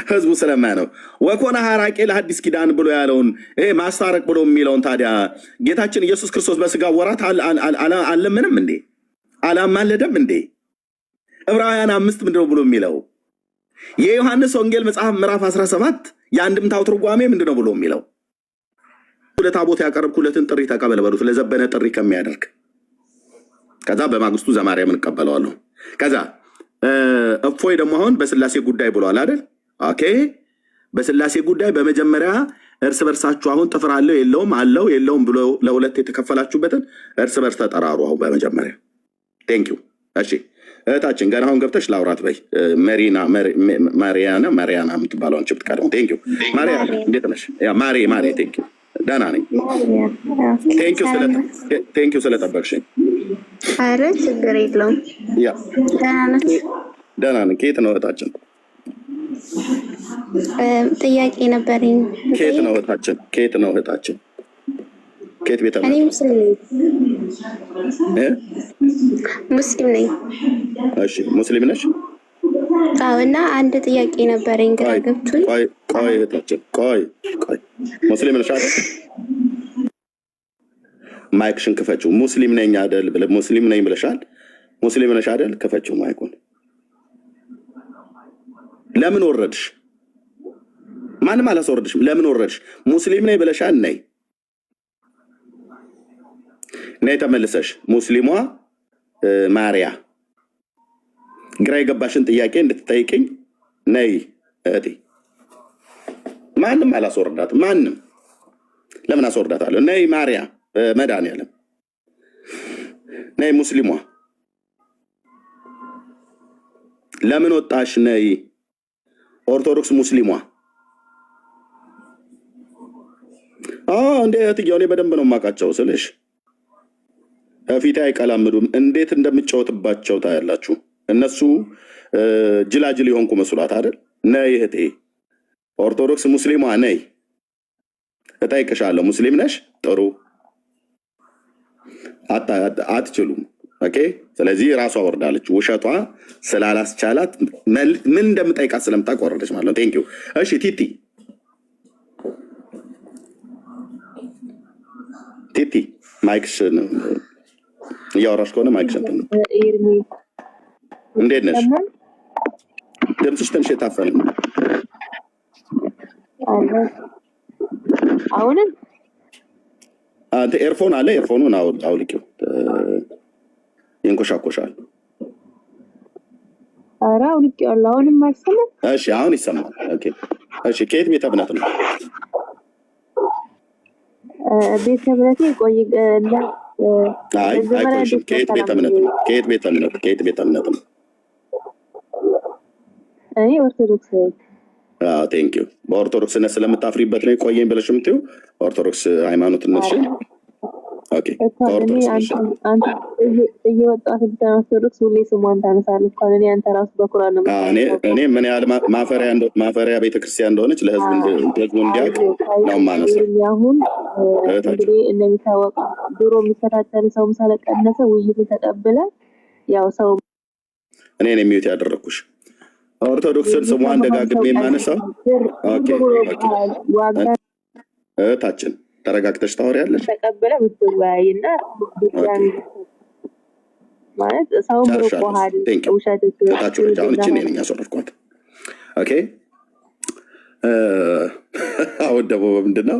ህዝቡ ስለማያ ነው። ወኮነ ሐራቄ ለሐዲስ ኪዳን ብሎ ያለውን ማስታረቅ ብሎ የሚለውን ታዲያ ጌታችን ኢየሱስ ክርስቶስ በስጋ ወራት አለምንም እንዴ? አላማለደም እንዴ? ዕብራውያን 5 ምንድነው ብሎ የሚለው? የዮሐንስ ወንጌል መጽሐፍ ምዕራፍ 17 የአንድምታው ትርጓሜ ምንድነው ብሎ የሚለው? ለታቦት ያቀረብኩለትን ጥሪ ተቀበል በሉት፣ ለዘበነ ጥሪ ከሚያደርግ። ከዛ በማግስቱ ዘማርያምን እቀበለዋለሁ። ከዛ እፎይ ደግሞ አሁን በስላሴ ጉዳይ ብሏል አይደል? ኦኬ በስላሴ ጉዳይ በመጀመሪያ እርስ በርሳችሁ አሁን ጥፍር አለው የለውም አለው የለውም ብሎ ለሁለት የተከፈላችሁበትን እርስ በርስ ተጠራሩ። አሁን በመጀመሪያ ቴንኪው። እሺ እህታችን ገና አሁን ገብተሽ ላውራት በይ። ማሪያና የምትባለውን ችብት ቀደሙ። ቴንኪው ማሪያና፣ እንዴት ነሽ? ማሪ ቴንኪው። ደህና ነኝ። ቴንኪው ስለጠበቅሽኝ። ኧረ ችግር የለውም። ደህና ነኝ። ከየት ነው እህታችን? ጥያቄ ነበረኝ። ከየት ነው እህታችን? ከየት ቤተ እኔ ሙስሊም ነኝ። እሺ ሙስሊም ነሽ? አዎ። እና አንድ ጥያቄ ነበረኝ ግራ ገብቶኝ። ቆይ እህታችን ቆይ ሙስሊም ነሽ አይደል? ማይክሽን ክፈችው። ሙስሊም ነኝ አይደል? ሙስሊም ነኝ ብለሻል። ሙስሊም ነሽ አይደል? ክፈችው ማይኩን። ለምን ወረድሽ? ማንም አላስወረድሽም። ለምን ወረድሽ? ሙስሊም ነኝ ብለሻል። ነይ ተመልሰሽ። ሙስሊሟ ማሪያ ግራ የገባሽን ጥያቄ እንድትጠይቅኝ ነይ እህቴ። ማንም አላስወረዳትም። ማንም ለምን አስወርዳታለሁ? ነይ ማሪያ በመድኃኒዓለም ነይ። ሙስሊሟ ለምን ወጣሽ? ነይ ኦርቶዶክስ ሙስሊሟ እንዴ እህትዬው፣ እኔ በደንብ ነው የማውቃቸው ስልሽ ፊቴ አይቀላምዱም። እንዴት እንደምጫወትባቸው ታያላችሁ። እነሱ ጅላጅል የሆንኩ መስሏት አይደል? ነይ እህቴ ኦርቶዶክስ ሙስሊሟ ነይ፣ እጠይቅሻለሁ። ሙስሊም ነሽ? ጥሩ። አትችሉም። ኦኬ። ስለዚህ ራሷ ወርዳለች። ውሸቷ ስላላስቻላት ምን እንደምጠይቃት ስለምታውቅ ወረደች ማለት ነው። ቴንኪው። እሺ ቲቲ ማይክሽን እያወራሽ ከሆነ ማይክሽን እንትን እንዴት ነሽ? ድምፅሽ ትንሽ የታፈነ ነው። አሁንም አንተ ኤርፎን አለ? ኤርፎኑን አውልቂው፣ ይንኮሻኮሻል። ኧረ አውልቄዋለሁ። አሁንም አይሰማም? እሺ አሁን ይሰማል። ኦኬ እሺ። ከየት ቤተ እምነት ነው? ቤተ እምነቴ ቆይ አይቆይሽም። ከየት ቤተ እምነት ነው? ከየት ቤተ እምነት ነው? እኔ ኦርቶዶክስ። ቴንኪው። በኦርቶዶክስነት ስለምታፍሪበት ነው የቆየኝ ብለሽ የምትይው? ኦርቶዶክስ ሃይማኖትነትሽን እየወጣት ኦርቶዶክስ ሁሌ ስሟን ታነሳለች። እኔ አንተ ራሱ በኩራት ነው። እኔ ምን ያህል ማፈሪያ ቤተክርስቲያን እንደሆነች ለህዝቡ እንዲያውቅ ነው ማነሳው። አሁን እንግዲህ እንደሚታወቅ ድሮ የሚከታተል ሰው ስለቀነሰ ውይይቱ ተቀብለ ያው ሰው እኔ ነው የሚዩት ያደረኩሽ። ኦርቶዶክስን ስሟን ደጋግሜ የማነሳው እህታችን ተረጋግተሽ ታወሪያለሽ። ተቀበለ ብትወያይና ማለት ሰው ምርቆሃል ውሸት አሁን እችን ነኝ ያስወረድኳት። ኦኬ አሁን ደግሞ ምንድን ነው?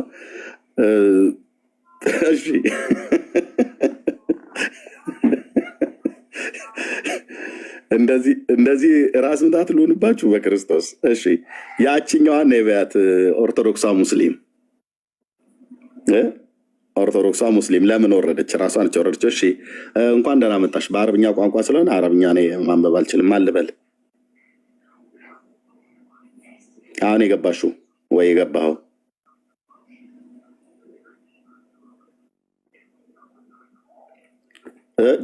እሺ እንደዚህ ራስ ምታት ልሆንባችሁ በክርስቶስ። እሺ ያችኛዋን ነቢያት ኦርቶዶክሷ ሙስሊም ለምን ወረደች? ራሷን ወረደች። እሺ እንኳን ደህና መጣሽ። በአረብኛ ቋንቋ ስለሆነ አረብኛ እኔ ማንበብ አልችልም። አልበል አሁን የገባሽው ወይ የገባኸው?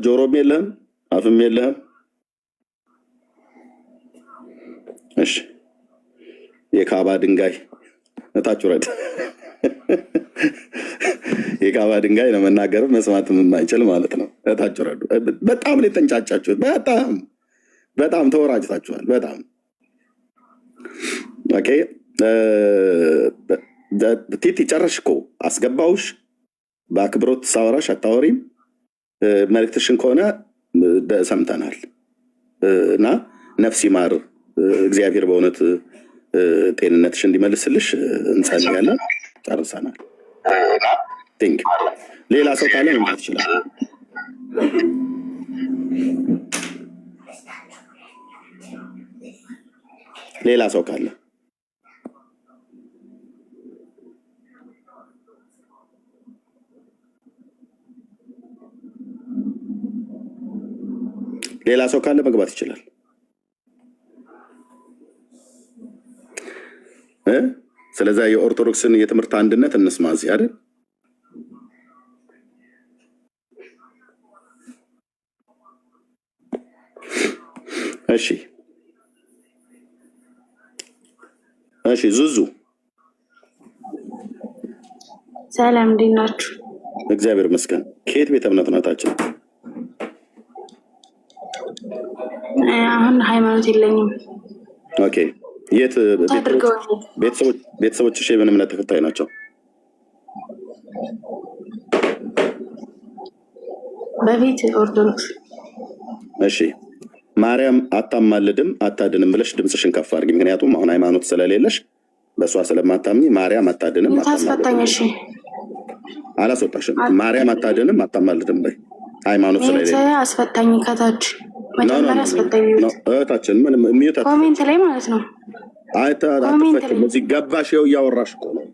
ጆሮም የለህም አፍም የለህም። እሺ የካባ ድንጋይ እታች ውረድ። የካባ ድንጋይ ነው መናገርም መስማትም የማይችል ማለት ነው። እታች ውረዱ። በጣም ነው የተንጫጫችሁት። በጣም ተወራጭታችኋል። በጣም ኦኬ። ቲቲ ጨረሽ እኮ አስገባውሽ። በአክብሮት ሳወራሽ አታወሪም። መልእክትሽን ከሆነ ሰምተናል እና ነፍስ ይማር እግዚአብሔር በእውነት ጤንነትሽ እንዲመልስልሽ እንጸልያለን። ጨርሰናል። ሌላ ሰው ካለ መምጣት ይችላል። ሌላ ሰው ካለ መግባት ይችላል። ስለዚህ የኦርቶዶክስን የትምህርት አንድነት እንስማ እዚህ አይደል? እሺ ዙዙ ሰላም፣ እንዴት ናችሁ? እግዚአብሔር ይመስገን። ከየት ቤተ እምነት ናታችሁ? አሁን ሃይማኖት የለኝም። ኦኬ። የት ቤተሰቦችሽ የምን እምነት ተከታይ ናቸው? በፊት ኦርቶዶክስ። እሺ ማርያም አታማልድም አታድንም ብለሽ ድምፅሽን ከፍ አድርጊ። ምክንያቱም አሁን ሃይማኖት ስለሌለሽ በእሷ ስለማታምኝ ማርያም አታድንም ታስፈታኝ። እሺ አላስወጣሽም። ማርያም አታድንም አታማልድም በይ። ሃይማኖት ስለሌለሽ አስፈታኝ። ከታች መጀመሪያ አስፈታኝ። እህታችን ምን ሚዩት ኮሜንት ላይ ማለት ነው። አትፈጭም። እዚህ ገባሽ ይኸው እያወራሽ እኮ ነው።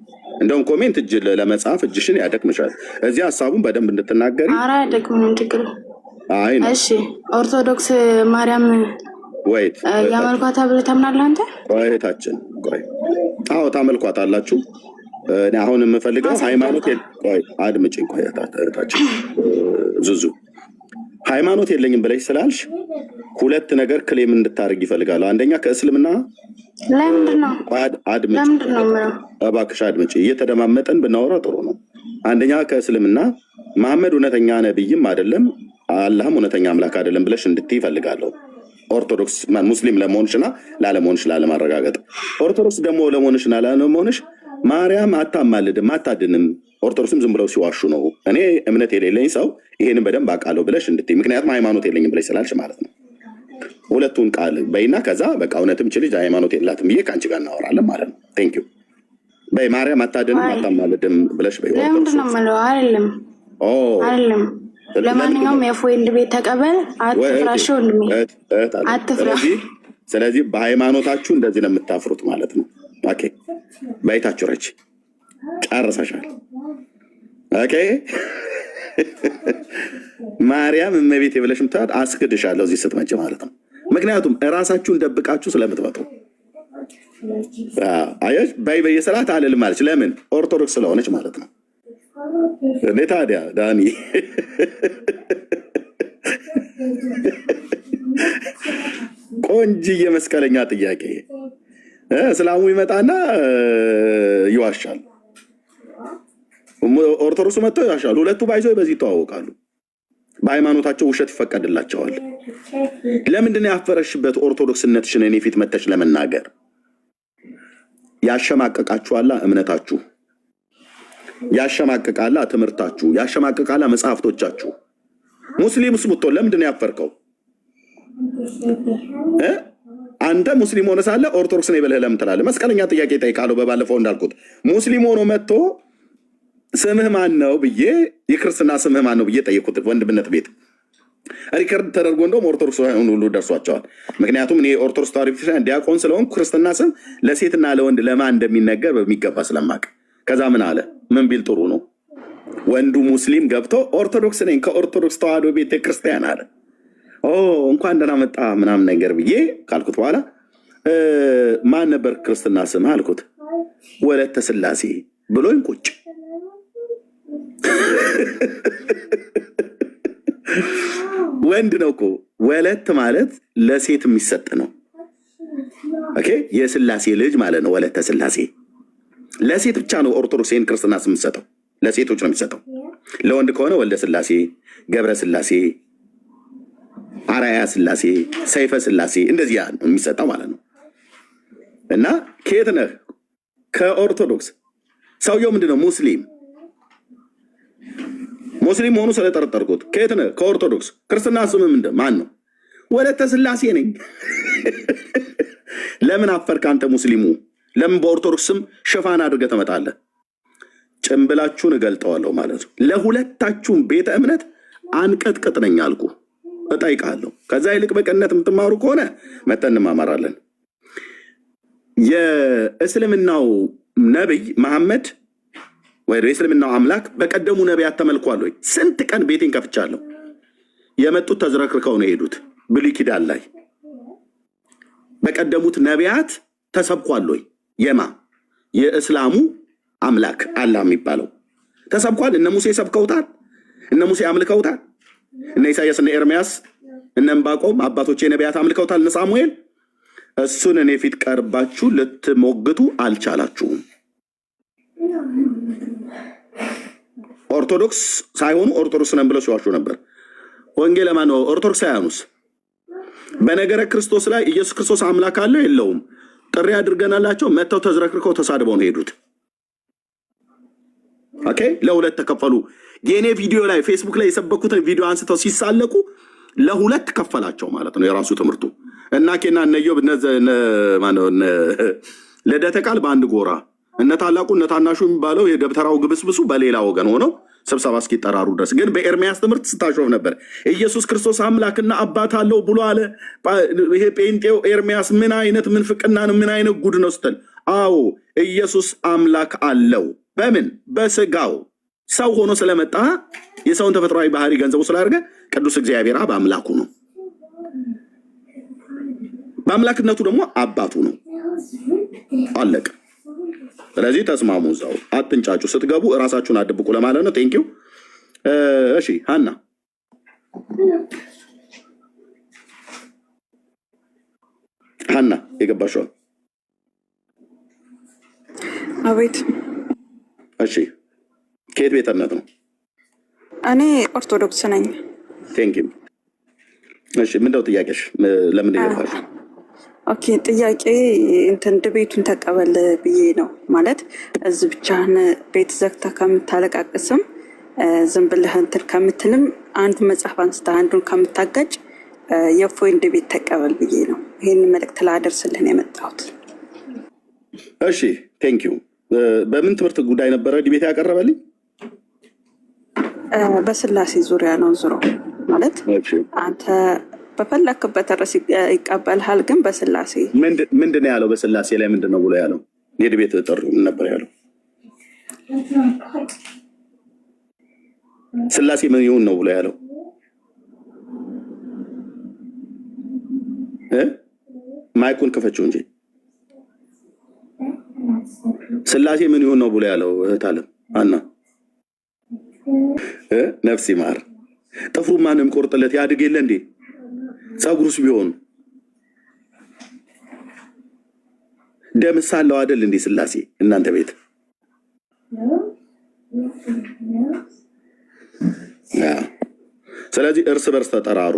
እንደውም ኮሜንት እጅ ለመጻፍ እጅሽን ያደክምሻል። እዚህ ሀሳቡን በደንብ እንድትናገሪ። ኧረ አያደክምም፣ ችግር አይ ነው። እሺ ኦርቶዶክስ ማርያም ወይት ያመልኳታ ብለህ ታምናለህ አንተ? ቆይታችን ቆይ አዎ ታመልኳታላችሁ። እኔ አሁን የምፈልገው ሃይማኖት ቆይ አድምጪኝ። ቆይ እህታችን ዙዙ ሃይማኖት የለኝም ብለሽ ስላልሽ ሁለት ነገር ክሌም እንድታደርግ ይፈልጋሉ። አንደኛ ከእስልምና ለምንድን ነው እባክሽ አድምጪ። እየተደማመጠን ብናወራ ጥሩ ነው። አንደኛ ከእስልምና መሐመድ እውነተኛ ነብይም አይደለም አላህም እውነተኛ አምላክ አይደለም ብለሽ እንድትይ ይፈልጋለሁ። ኦርቶዶክስ ሙስሊም ለመሆንሽና ላለመሆንሽ ላለማረጋገጥ። ኦርቶዶክስ ደግሞ ለመሆንሽና ላለመሆንሽ ማርያም አታማልድም አታድንም ኦርቶዶክስም ዝም ብለው ሲዋሹ ነው። እኔ እምነት የሌለኝ ሰው ይሄንን በደንብ አውቃለሁ ብለሽ እንድትይ፣ ምክንያቱም ሃይማኖት የለኝም ብለሽ ስላልሽ ማለት ነው። ሁለቱን ቃል በይና ከዛ በቃ እውነትም ችልጅ ሃይማኖት የላትም ብዬ ከአንቺ ጋር እናወራለን ማለት ነው። ቴንክ ዩ በይ። ማርያም አታድንም አታማልድም ብለሽ በይ። ለምንድን ነው የምለው? አይደለም ለማንኛውም የፎይል ቤት ተቀበል፣ አትፍራሽ ወንድሜ አትፍራ። ስለዚህ በሃይማኖታችሁ እንደዚህ ነው የምታፍሩት ማለት ነው። ኦኬ በይታችሁ ረች ጨርሰሻል። ኦኬ ማርያም እመቤቴ ብለሽ ምታት አስክድሻለሁ እዚህ ስትመጪ ማለት ነው። ምክንያቱም እራሳችሁን ደብቃችሁ ስለምትመጡ አየሽ። በይ በየስርዓት አልልም አለች። ለምን? ኦርቶዶክስ ስለሆነች ማለት ነው። እንዴ ታዲያ ዳኒ ቆንጅዬ መስቀለኛ ጥያቄ። እስላሙ ይመጣና ይዋሻል፣ ኦርቶዶክሱ መጥተው ይዋሻሉ። ሁለቱ ባይዞ በዚህ ይተዋወቃሉ። በሃይማኖታቸው ውሸት ይፈቀድላቸዋል። ለምንድን ነው ያፈረሽበት ኦርቶዶክስነትሽን እኔ ፊት መተሽ ለመናገር? ያሸማቀቃችኋላ እምነታችሁ፣ ያሸማቀቃላ ትምህርታችሁ፣ ያሸማቀቃላ መጽሐፍቶቻችሁ። ሙስሊም ስሙቶ ለምንድን ነው ያፈርከው? አንተ ሙስሊም ሆነ ሳለ ኦርቶዶክስ ነኝ ብለህ ለምን ትላለህ? መስቀለኛ ጥያቄ ጠይቃለሁ። በባለፈው እንዳልኩት ሙስሊም ሆኖ መጥቶ ስምህ ማን ነው ብዬ የክርስትና ስምህ ማን ነው ብዬ ጠየቁት። ወንድምነት ቤት ሪከርድ ተደርጎ እንደውም ኦርቶዶክስ ሁሉ ደርሷቸዋል። ምክንያቱም እኔ ኦርቶዶክስ ተዋሕዶ ቤተክርስቲያን ዲያቆን ስለሆንኩ ክርስትና ስም ለሴትና ለወንድ ለማን እንደሚነገር በሚገባ ስለማቅ ከዛ ምን አለ ምን ቢል ጥሩ ነው? ወንዱ ሙስሊም ገብቶ ኦርቶዶክስ ነኝ ከኦርቶዶክስ ተዋሕዶ ቤተክርስቲያን አለ። እንኳን ደህና መጣ ምናምን ነገር ብዬ ካልኩት በኋላ ማን ነበር ክርስትና ስም አልኩት። ወለተ ስላሴ ብሎኝ ቁጭ። ወንድ ነው እኮ ወለት ማለት ለሴት የሚሰጥ ነው። ኦኬ የስላሴ ልጅ ማለት ነው ወለተ ስላሴ። ለሴት ብቻ ነው ኦርቶዶክስን ክርስትና ስም የሚሰጠው፣ ለሴቶች ነው የሚሰጠው። ለወንድ ከሆነ ወልደ ስላሴ፣ ገብረ ስላሴ፣ አራያ ስላሴ፣ ሰይፈ ስላሴ እንደዚህ የሚሰጠው ማለት ነው። እና ከየት ነህ? ከኦርቶዶክስ። ሰውየው ምንድነው? ሙስሊም መሆኑ ስለጠረጠርኩት። ከየት ነህ? ከኦርቶዶክስ። ክርስትና ስም ምንድን ማን ነው? ወለተ ስላሴ ነኝ። ለምን አፈርክ አንተ ሙስሊሙ? ለምን በኦርቶዶክስ ስም ሽፋን አድርገህ ትመጣለህ? ጭንብላችሁን እገልጠዋለሁ ማለት ነው። ለሁለታችሁም ቤተ እምነት አንቀጥቅጥ ነኝ አልኩ። እጠይቃለሁ። ከዛ ይልቅ በቅንነት የምትማሩ ከሆነ መተን እንማማራለን። የእስልምናው ነብይ መሐመድ ወይ የእስልምናው አምላክ በቀደሙ ነቢያት ተመልኳል ወይ? ስንት ቀን ቤቴን ከፍቻለሁ። የመጡት ተዝረክርከው ነው የሄዱት። ብሉይ ኪዳን ላይ በቀደሙት ነቢያት ተሰብኳል ወይ? የእስላሙ አምላክ አላህ የሚባለው ተሰብኳል። እነ ሙሴ ሰብከውታል። እነ ሙሴ አምልከውታል። እነ ኢሳያስ፣ እነ ኤርሚያስ፣ እነ ዕንባቆም አባቶቼ ነቢያት አምልከውታል። እነ ሳሙኤል። እሱን እኔ ፊት ቀርባችሁ ልትሞግቱ አልቻላችሁም። ኦርቶዶክስ ሳይሆኑ ኦርቶዶክስ ነን ብለው ሲዋሹ ነበር። ወንጌል ለማን ነው? ኦርቶዶክሳውያኑስ በነገረ ክርስቶስ ላይ ኢየሱስ ክርስቶስ አምላክ አለው የለውም ጥሪ አድርገናላቸው መተው ተዝረክርከው ተሳድበው ነው ሄዱት። ኦኬ፣ ለሁለት ተከፈሉ። የኔ ቪዲዮ ላይ ፌስቡክ ላይ የሰበኩትን ቪዲዮ አንስተው ሲሳለቁ ለሁለት ከፈላቸው ማለት ነው የራሱ ትምህርቱ። እና ኬና እነዮብ ልደተ ቃል በአንድ ጎራ፣ እነ ታላቁ እነ ታናሹ የሚባለው የደብተራው ግብስብሱ በሌላ ወገን ሆነው ስብሰባ እስኪጠራሩ ድረስ ግን በኤርሚያስ ትምህርት ስታሾፍ ነበር። ኢየሱስ ክርስቶስ አምላክና አባት አለው ብሎ አለ። ይሄ ጴንጤው ኤርሚያስ ምን አይነት ምንፍቅና ነው? ምን አይነት ጉድ ነው ስትል፣ አዎ ኢየሱስ አምላክ አለው። በምን? በስጋው ሰው ሆኖ ስለመጣ የሰውን ተፈጥሯዊ ባህሪ ገንዘቡ ስላደረገ ቅዱስ እግዚአብሔር አብ አምላኩ ነው። በአምላክነቱ ደግሞ አባቱ ነው። አለቀ። ስለዚህ ተስማሙ። እዛው አትንጫጩ። ስትገቡ እራሳችሁን አድብቁ ለማለት ነው። ቴንኪው። እሺ ሀና የገባሽው? አቤት። እሺ ከየት ቤተ እምነት ነው? እኔ ኦርቶዶክስ ነኝ። ቴንኪው። እሺ ምንድነው ጥያቄሽ? ለምን ይገባሽ? ኦኬ፣ ጥያቄ እንትን ድቤቱን ተቀበል ብዬ ነው። ማለት እዚህ ብቻህን ቤት ዘግተህ ከምታለቃቅስም ዝም ብለህ እንትን ከምትልም አንዱን መጽሐፍ አንስተህ አንዱን ከምታጋጭ የእፎይን ድቤት ተቀበል ብዬ ነው። ይህን መልእክት ላደርስልህን የመጣሁት። እሺ ቴንኪው። በምን ትምህርት ጉዳይ ነበረ ዲቤት ያቀረበልኝ? በስላሴ ዙሪያ ነው። ዙሮ ማለት አንተ በፈለክበት ርዕስ ይቀበልሃል፣ ግን በስላሴ ምንድን ነው ያለው? በስላሴ ላይ ምንድን ነው ብሎ ያለው? የድቤት ጥሪ ምን ነበር ያለው? ስላሴ ምን ይሁን ነው ብሎ ያለው? ማይኩን ክፈችው እንጂ ስላሴ ምን ይሁን ነው ብሎ ያለው? እህት አለም አና ነፍስ ይማር። ጥፍሩ ማንም ቆርጥለት ያድግ የለ እንዴ? ጸጉሩስ ቢሆን ደምሳለው አይደል እንዴ? ስላሴ እናንተ ቤት ስለዚህ እርስ በርስ ተጠራሩ።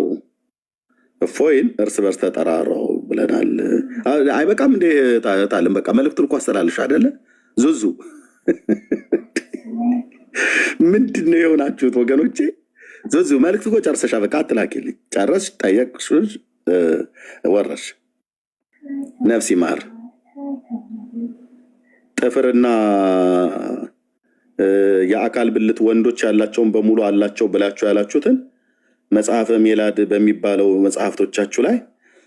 እፎይን እርስ በርስ ተጠራሩ ብለናል። አይበቃም እንዴ? ታለም በቃ መልእክቱን እኮ አስተላልሽ አይደለ? ዙዙ ምንድነው የሆናችሁት ወገኖቼ? ዙዙ መልእክት እኮ ጨርሰሻ፣ በቃ አትላኪልኝ። ጨረስሽ፣ ጠየቅሽ፣ ወረሽ። ነፍስ ይማር። ጥፍርና የአካል ብልት ወንዶች ያላቸውን በሙሉ አላቸው ብላችሁ ያላችሁትን መጽሐፈ ሜላድ በሚባለው መጽሐፍቶቻችሁ ላይ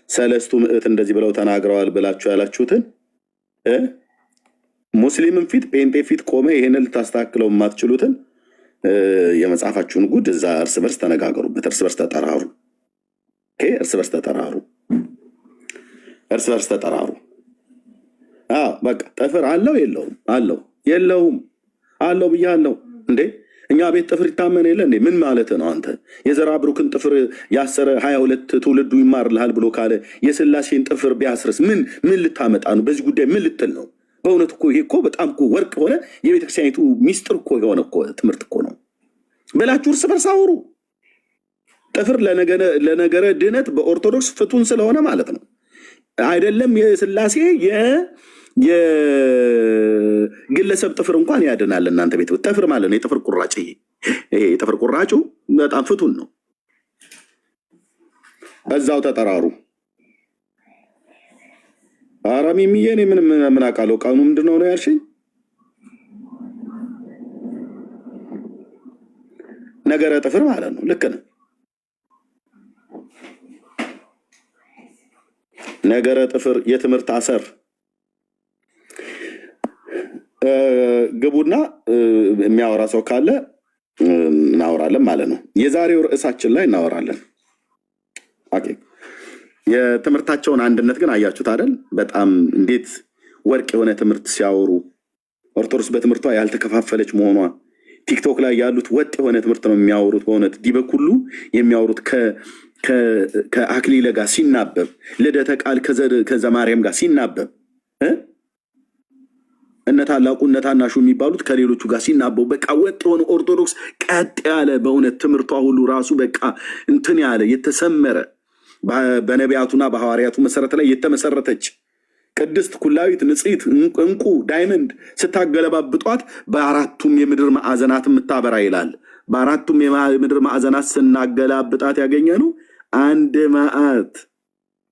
ሰለስቱ ምዕት እንደዚህ ብለው ተናግረዋል ብላችሁ ያላችሁትን ሙስሊምን ፊት ጴንጤ ፊት ቆመ ይሄንን ልታስተካክለው የማትችሉትን የመጽሐፋችሁን ጉድ እዛ እርስ በርስ ተነጋገሩበት። እርስ በርስ ተጠራሩ። እርስ በርስ ተጠራሩ። እርስ በርስ ተጠራሩ። በቃ ጥፍር አለው የለውም? አለው የለውም? አለው ብያለሁ እንዴ? እኛ ቤት ጥፍር ይታመን የለ እንዴ? ምን ማለት ነው አንተ? የዘራ ብሩክን ጥፍር ያሰረ 22 ትውልዱ ይማርልሃል ብሎ ካለ የስላሴን ጥፍር ቢያስርስ ምን ልታመጣ ነው? በዚህ ጉዳይ ምን ልትል ነው? በእውነት እኮ ይሄ እኮ በጣም እኮ ወርቅ ሆነ የቤተክርስቲያኒቱ ሚስጥር እኮ የሆነ እኮ ትምህርት እኮ ነው ብላችሁ እርስ በርስ አውሩ። ጥፍር ለነገረ ድህነት በኦርቶዶክስ ፍቱን ስለሆነ ማለት ነው። አይደለም የስላሴ የግለሰብ ጥፍር እንኳን ያድናል። እናንተ ቤት ጥፍር ማለት ነው የጥፍር ቁራጭ። ይሄ የጥፍር ቁራጩ በጣም ፍቱን ነው። እዛው ተጠራሩ። አራሚ ሚየኔ ምን አውቃለሁ? ቃኑ ምንድነው ነው ያልሽኝ? ነገረ ጥፍር ማለት ነው። ልክ ነው። ነገረ ጥፍር የትምህርት አሰር ግቡና የሚያወራ ሰው ካለ እናወራለን ማለት ነው። የዛሬው ርዕሳችን ላይ እናወራለን። ኦኬ የትምህርታቸውን አንድነት ግን አያችሁት አይደል? በጣም እንዴት ወርቅ የሆነ ትምህርት ሲያወሩ ኦርቶዶክስ በትምህርቷ ያልተከፋፈለች መሆኗ ቲክቶክ ላይ ያሉት ወጥ የሆነ ትምህርት ነው የሚያወሩት። በእውነት ዲበኩሉ የሚያወሩት ከአክሊለ ጋር ሲናበብ፣ ልደተ ቃል ከዘማርያም ጋር ሲናበብ፣ እነ ታላቁ እነ ታናሹ የሚባሉት ከሌሎቹ ጋር ሲናበቡ በቃ ወጥ የሆነ ኦርቶዶክስ ቀጥ ያለ በእውነት ትምህርቷ ሁሉ ራሱ በቃ እንትን ያለ የተሰመረ በነቢያቱና በሐዋርያቱ መሰረት ላይ የተመሰረተች ቅድስት ኩላዊት ንጽሕት እንቁ ዳይመንድ ስታገለባብጧት በአራቱም የምድር ማዕዘናት የምታበራ ይላል። በአራቱም የምድር ማዕዘናት ስናገላብጣት ያገኘ ነው አንድ መዓት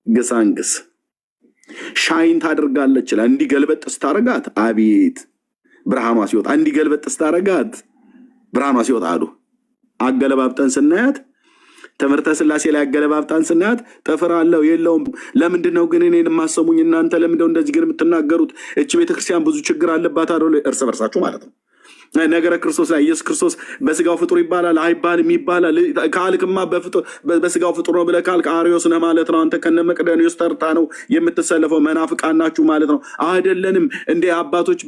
ግሳንግስ ሻይን ታደርጋለች ይላል። እንዲገልበጥ ስታረጋት አቤት ብርሃኗ ሲወጣ፣ እንዲገልበጥ ስታረጋት ብርሃኗ ሲወጣ አሉ። አገለባብጠን ስናያት ትምህርተ ሥላሴ ላይ አገለባብጣን ስናያት ጥፍር አለው የለውም። ለምንድን ነው ግን እኔን የማሰሙኝ እናንተ? ለምንድነው እንደዚህ ግን የምትናገሩት? እች ቤተክርስቲያን ብዙ ችግር አለባት አለ። እርስ በርሳችሁ ማለት ነው። ነገረ ክርስቶስ ላይ ኢየሱስ ክርስቶስ በስጋው ፍጡር ይባላል አይባልም ይባላል። ካልክማ በስጋው ፍጡር ነው ብለህ ካልክ አርዮስ ነህ ማለት ነው። አንተ ከነ መቅደኒዮስ ተርታ ነው የምትሰለፈው። መናፍቃን ናችሁ ማለት ነው። አይደለንም እንደ አባቶች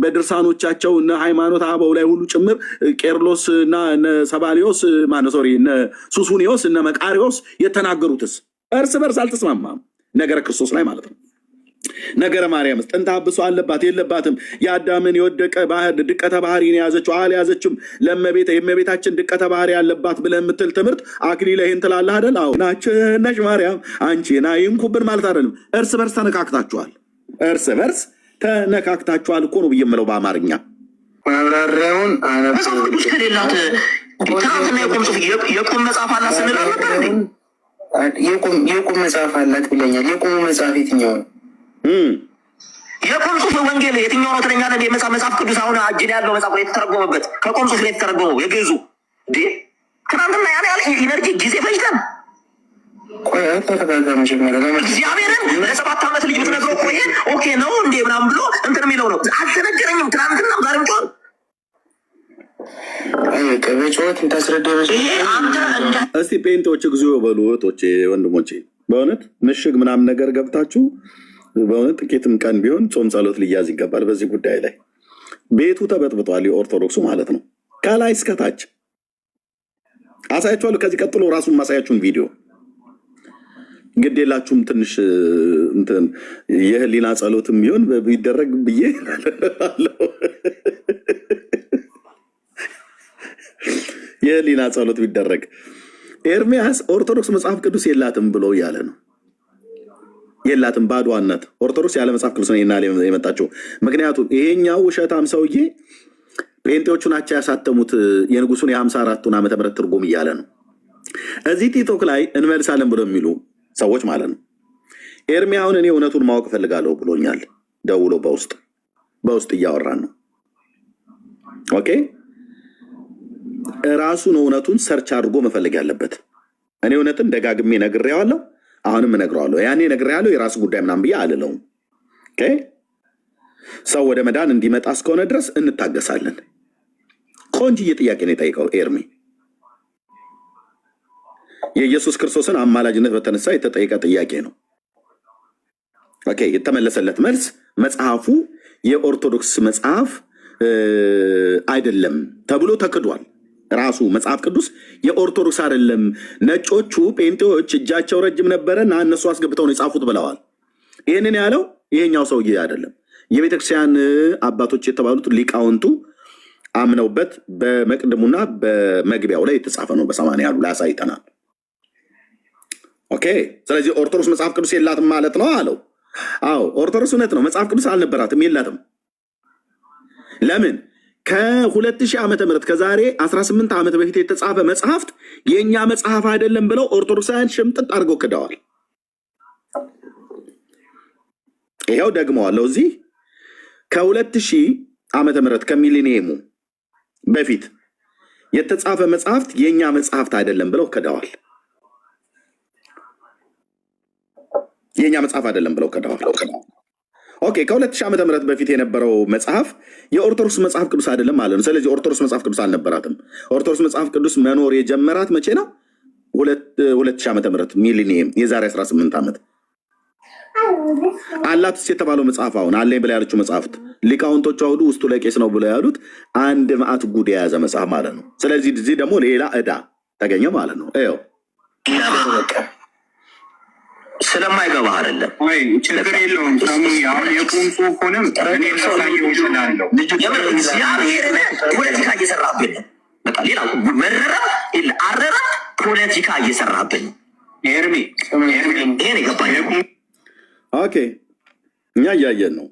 በድርሳኖቻቸው እነ ሃይማኖት አበው ላይ ሁሉ ጭምር ቄርሎስ እና ሰባሊዮስ እነ ሱሱኒዮስ እነ መቃሪዎስ የተናገሩትስ እርስ በርስ አልተስማማም። ነገረ ክርስቶስ ላይ ማለት ነው። ነገረ ማርያም ጥንተ አብሶ አለባት የለባትም? የአዳምን የወደቀ ድቀተ ባህሪን የያዘችው አልያዘችም? የእመቤታችን ድቀተ ባህሪ ያለባት ብለህ የምትል ትምህርት አክሊለ ይህን ትላለህ አይደል? አዎ ናችነሽ ማርያም አንቺ ና ይንኩብን ማለት አይደለም። እርስ በርስ ተነካክታችኋል። እርስ በርስ ተነካክታችኋል እኮ ነው ብዬ የምለው በአማርኛ። ማብራሪያውን መጽሐፍ ቅዱስ ከሌላት ትናንትና የቁም ጽሑፍ የቁም መጽሐፍ አላት ስንል አልነበረ? የቁም መጽሐፍ አላት ብለኛል። የቁሙ መጽሐፍ የትኛው ነው? የቁም ጽሑፍ ወንጌል የትኛው ነው ትለኛለህ? መጽሐፍ ቅዱስ አሁን እጅን ያለው መጽሐፍ ላይ የተተረጎመበት ከቁም ጽሑፍ ላይ የተተረጎመው የግዕዙ ትናንትና ያን ያህል ኢነርጂ ጊዜ ፈጅተን እግዚአብሔርን ለ7 ዓመት ልጅ ብትነግረው እኮ ይሄ ኦኬ ነው እንዴ ምናምን ብሎ እንትን የሚለው ነው። አልተነገረኝም። ትናንትናም ዛሬም ጮህ እስቲ ጴንጤዎች እግዚኦ በሉ እህቶቼ፣ ወንድሞቼ በእውነት ምሽግ ምናምን ነገር ገብታችሁ በእውነት ጥቂትም ቀን ቢሆን ጾም ጸሎት ሊያዝ ይገባል። በዚህ ጉዳይ ላይ ቤቱ ተበጥብጧል። የኦርቶዶክሱ ማለት ነው ከላይ እስከታች አሳያችኋለሁ። ከዚህ ቀጥሎ ራሱን ማሳያችሁን ቪዲዮ ግድ የላችሁም። ትንሽ የህሊና ጸሎትም ቢሆን ቢደረግ ብዬ የህሊና ጸሎት ቢደረግ ኤርሚያስ ኦርቶዶክስ መጽሐፍ ቅዱስ የላትም ብሎ እያለ ነው። የላትም ባዷነት ኦርቶዶክስ ያለ መጽሐፍ ቅዱስ ነው የመጣችው። ምክንያቱም ይሄኛው ውሸታም ሰውዬ ጴንጤዎቹ ናቸው ያሳተሙት የንጉሱን የ54ቱን ዓመተ ምህረት ትርጉም እያለ ነው። እዚህ ቲክቶክ ላይ እንመልሳለን ብሎ የሚሉ ሰዎች ማለት ነው። ኤርሚያውን እኔ እውነቱን ማወቅ እፈልጋለሁ ብሎኛል። ደውሎ በውስጥ እያወራን ነው። ኦኬ ራሱን እውነቱን ሰርች አድርጎ መፈለግ ያለበት። እኔ እውነትን ደጋግሜ ነግሬዋለሁ፣ አሁንም እነግረዋለሁ። ያኔ ነግሬያለሁ፣ የራሱ ጉዳይ ምናምን ብዬ አልለውም። ሰው ወደ መዳን እንዲመጣ እስከሆነ ድረስ እንታገሳለን። ቆንጅዬ ጥያቄ ነው የጠይቀው ኤርሚ። የኢየሱስ ክርስቶስን አማላጅነት በተነሳ የተጠየቀ ጥያቄ ነው። ኦኬ የተመለሰለት መልስ መጽሐፉ የኦርቶዶክስ መጽሐፍ አይደለም ተብሎ ተክዷል። ራሱ መጽሐፍ ቅዱስ የኦርቶዶክስ አይደለም፣ ነጮቹ ጴንጤዎች እጃቸው ረጅም ነበረና እነሱ አስገብተው ነው የጻፉት ብለዋል። ይህንን ያለው ይሄኛው ሰውዬ አይደለም። የቤተክርስቲያን አባቶች የተባሉት ሊቃውንቱ አምነውበት በመቅድሙና በመግቢያው ላይ የተጻፈ ነው። በ80 ያሉ ላይ አሳይተናል። ኦኬ ስለዚህ ኦርቶዶክስ መጽሐፍ ቅዱስ የላትም ማለት ነው አለው። አዎ ኦርቶዶክስ እውነት ነው፣ መጽሐፍ ቅዱስ አልነበራትም፣ የላትም። ለምን? ከ2000 ዓመተ ምህረት ከዛሬ 18 ዓመት በፊት የተጻፈ መጽሐፍት የኛ መጽሐፍ አይደለም ብለው ኦርቶዶክሳውያን ሽምጥጥ አድርገው ክደዋል። ይሄው ደግመዋለሁ። እዚህ ከ2000 ዓመተ ምህረት ከሚሊኒየሙ በፊት የተጻፈ መጽሐፍት የኛ መጽሐፍት አይደለም ብለው ክደዋል። የኛ መጽሐፍ አይደለም ብለው ክደዋል። ኦኬ ከ2000 ዓመተ ምህረት በፊት የነበረው መጽሐፍ የኦርቶዶክስ መጽሐፍ ቅዱስ አይደለም ማለት ነው። ስለዚህ ኦርቶዶክስ መጽሐፍ ቅዱስ አልነበራትም። ኦርቶዶክስ መጽሐፍ ቅዱስ መኖር የጀመራት መቼ ነው? 2000 ዓመተ ምህረት ሚሊኒየም፣ የዛሬ 18 ዓመት አላትስ የተባለው መጽሐፍ አሁን አለኝ ብላ ያለችው መጽሐፍት ሊቃውንቶቿ ሁሉ ውስጡ ለቄስ ነው ብለው ያሉት አንድ መዓት ጉድ የያዘ መጽሐፍ ማለት ነው። ስለዚህ እዚህ ደግሞ ሌላ ዕዳ ተገኘ ማለት ነው። ይኸው ስለማይገባህ አይደለም ወይ ችግር የለውም። አሁን የቁም ጽሁፍ ሆነም እኔ ላሳየው እችላለሁ። ፖለቲካ እየሰራብን በቃ ሌላ መረራ አረራ ፖለቲካ እየሰራብን ኤርሚ ይሄን የገባኝ። ኦኬ እኛ እያየን ነው።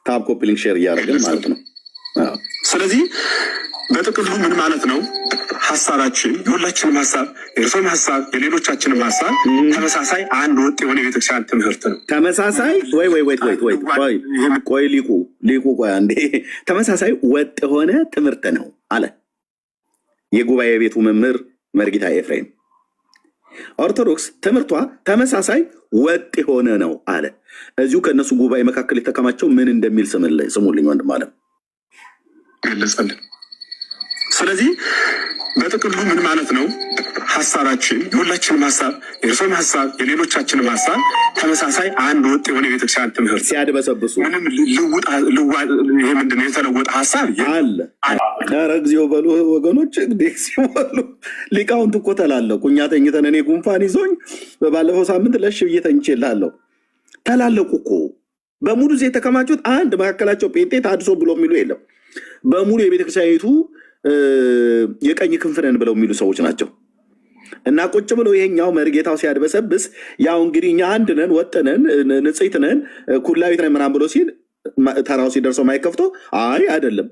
ታብ ኮፒ ሊንክ ሼር እያደረግን ማለት ነው። ስለዚህ በጥቅሉ ምን ማለት ነው? ሀሳባችን የሁላችንም ሀሳብ፣ የእርሶም ሀሳብ፣ የሌሎቻችንም ሀሳብ ተመሳሳይ አንድ ወጥ የሆነ የቤተክርስቲያን ትምህርት ነው። ተመሳሳይ ቆይ ሊቁ ቆይ አንዴ ተመሳሳይ ወጥ የሆነ ትምህርት ነው አለ የጉባኤ ቤቱ መምህር መርጌታ ኤፍሬም። ኦርቶዶክስ ትምህርቷ ተመሳሳይ ወጥ የሆነ ነው አለ። እዚሁ ከእነሱ ጉባኤ መካከል የተከማቸው ምን እንደሚል ስሙልኝ ወንድም አለ ገለጸልን። ስለዚህ በጥቅሉ ምን ማለት ነው? ሀሳባችን የሁላችንም ሀሳብ፣ የእርሶም ሀሳብ፣ የሌሎቻችንም ሀሳብ ተመሳሳይ አንድ ወጥ የሆነ የቤተክርስቲያን ትምህርት ሲያድበሰብሱ ምንም ይሄ ምንድነው የተለወጠ ሀሳብ አለ። ኧረ እግዚኦ በሉ ወገኖች፣ እግዚኦ በሉ። ሊቃውንት እኮ ተላለቁ። እኛ ተኝተን እኔ ጉንፋን ይዞኝ በባለፈው ሳምንት ለሽ ብዬ ተኝቼልሃለሁ። ተላለቁ እኮ በሙሉ እዚህ የተከማቹት አንድ መካከላቸው ጴንጤ ታድሶ ብሎ የሚሉ የለም። በሙሉ የቤተክርስቲያኒቱ የቀኝ ክንፍነን ብለው የሚሉ ሰዎች ናቸው። እና ቁጭ ብለው ይሄኛው መርጌታው ሲያድበሰብስ ያው እንግዲህ እኛ አንድ ነን፣ ወጥነን፣ ንጽሕት ነን፣ ኩላዊት ነን ምናምን ብሎ ሲል ተራው ሲደርሰው ማይከፍቶ አይ አይደለም፣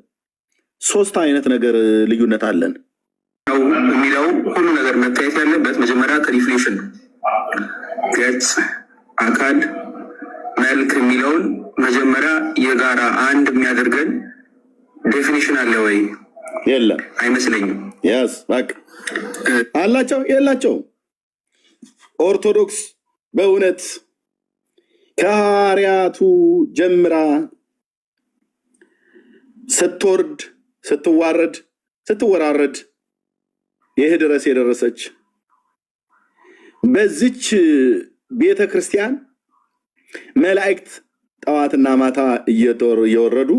3 አይነት ነገር ልዩነት አለን የሚለው ሁሉ ነገር መታየት ያለበት መጀመሪያ ከሪፍሌክሽን ነው። ገጽ፣ አካል፣ መልክ የሚለውን መጀመሪያ የጋራ አንድ የሚያደርገን ዴፊኒሽን አለ ወይ? የለም አይመስለኝም። ያስ በቃ አላቸው የላቸው። ኦርቶዶክስ በእውነት ከሐዋርያቱ ጀምራ ስትወርድ ስትዋረድ ስትወራረድ ይህ ድረስ የደረሰች በዚች ቤተ ክርስቲያን መላእክት ጠዋትና ማታ እየወረዱ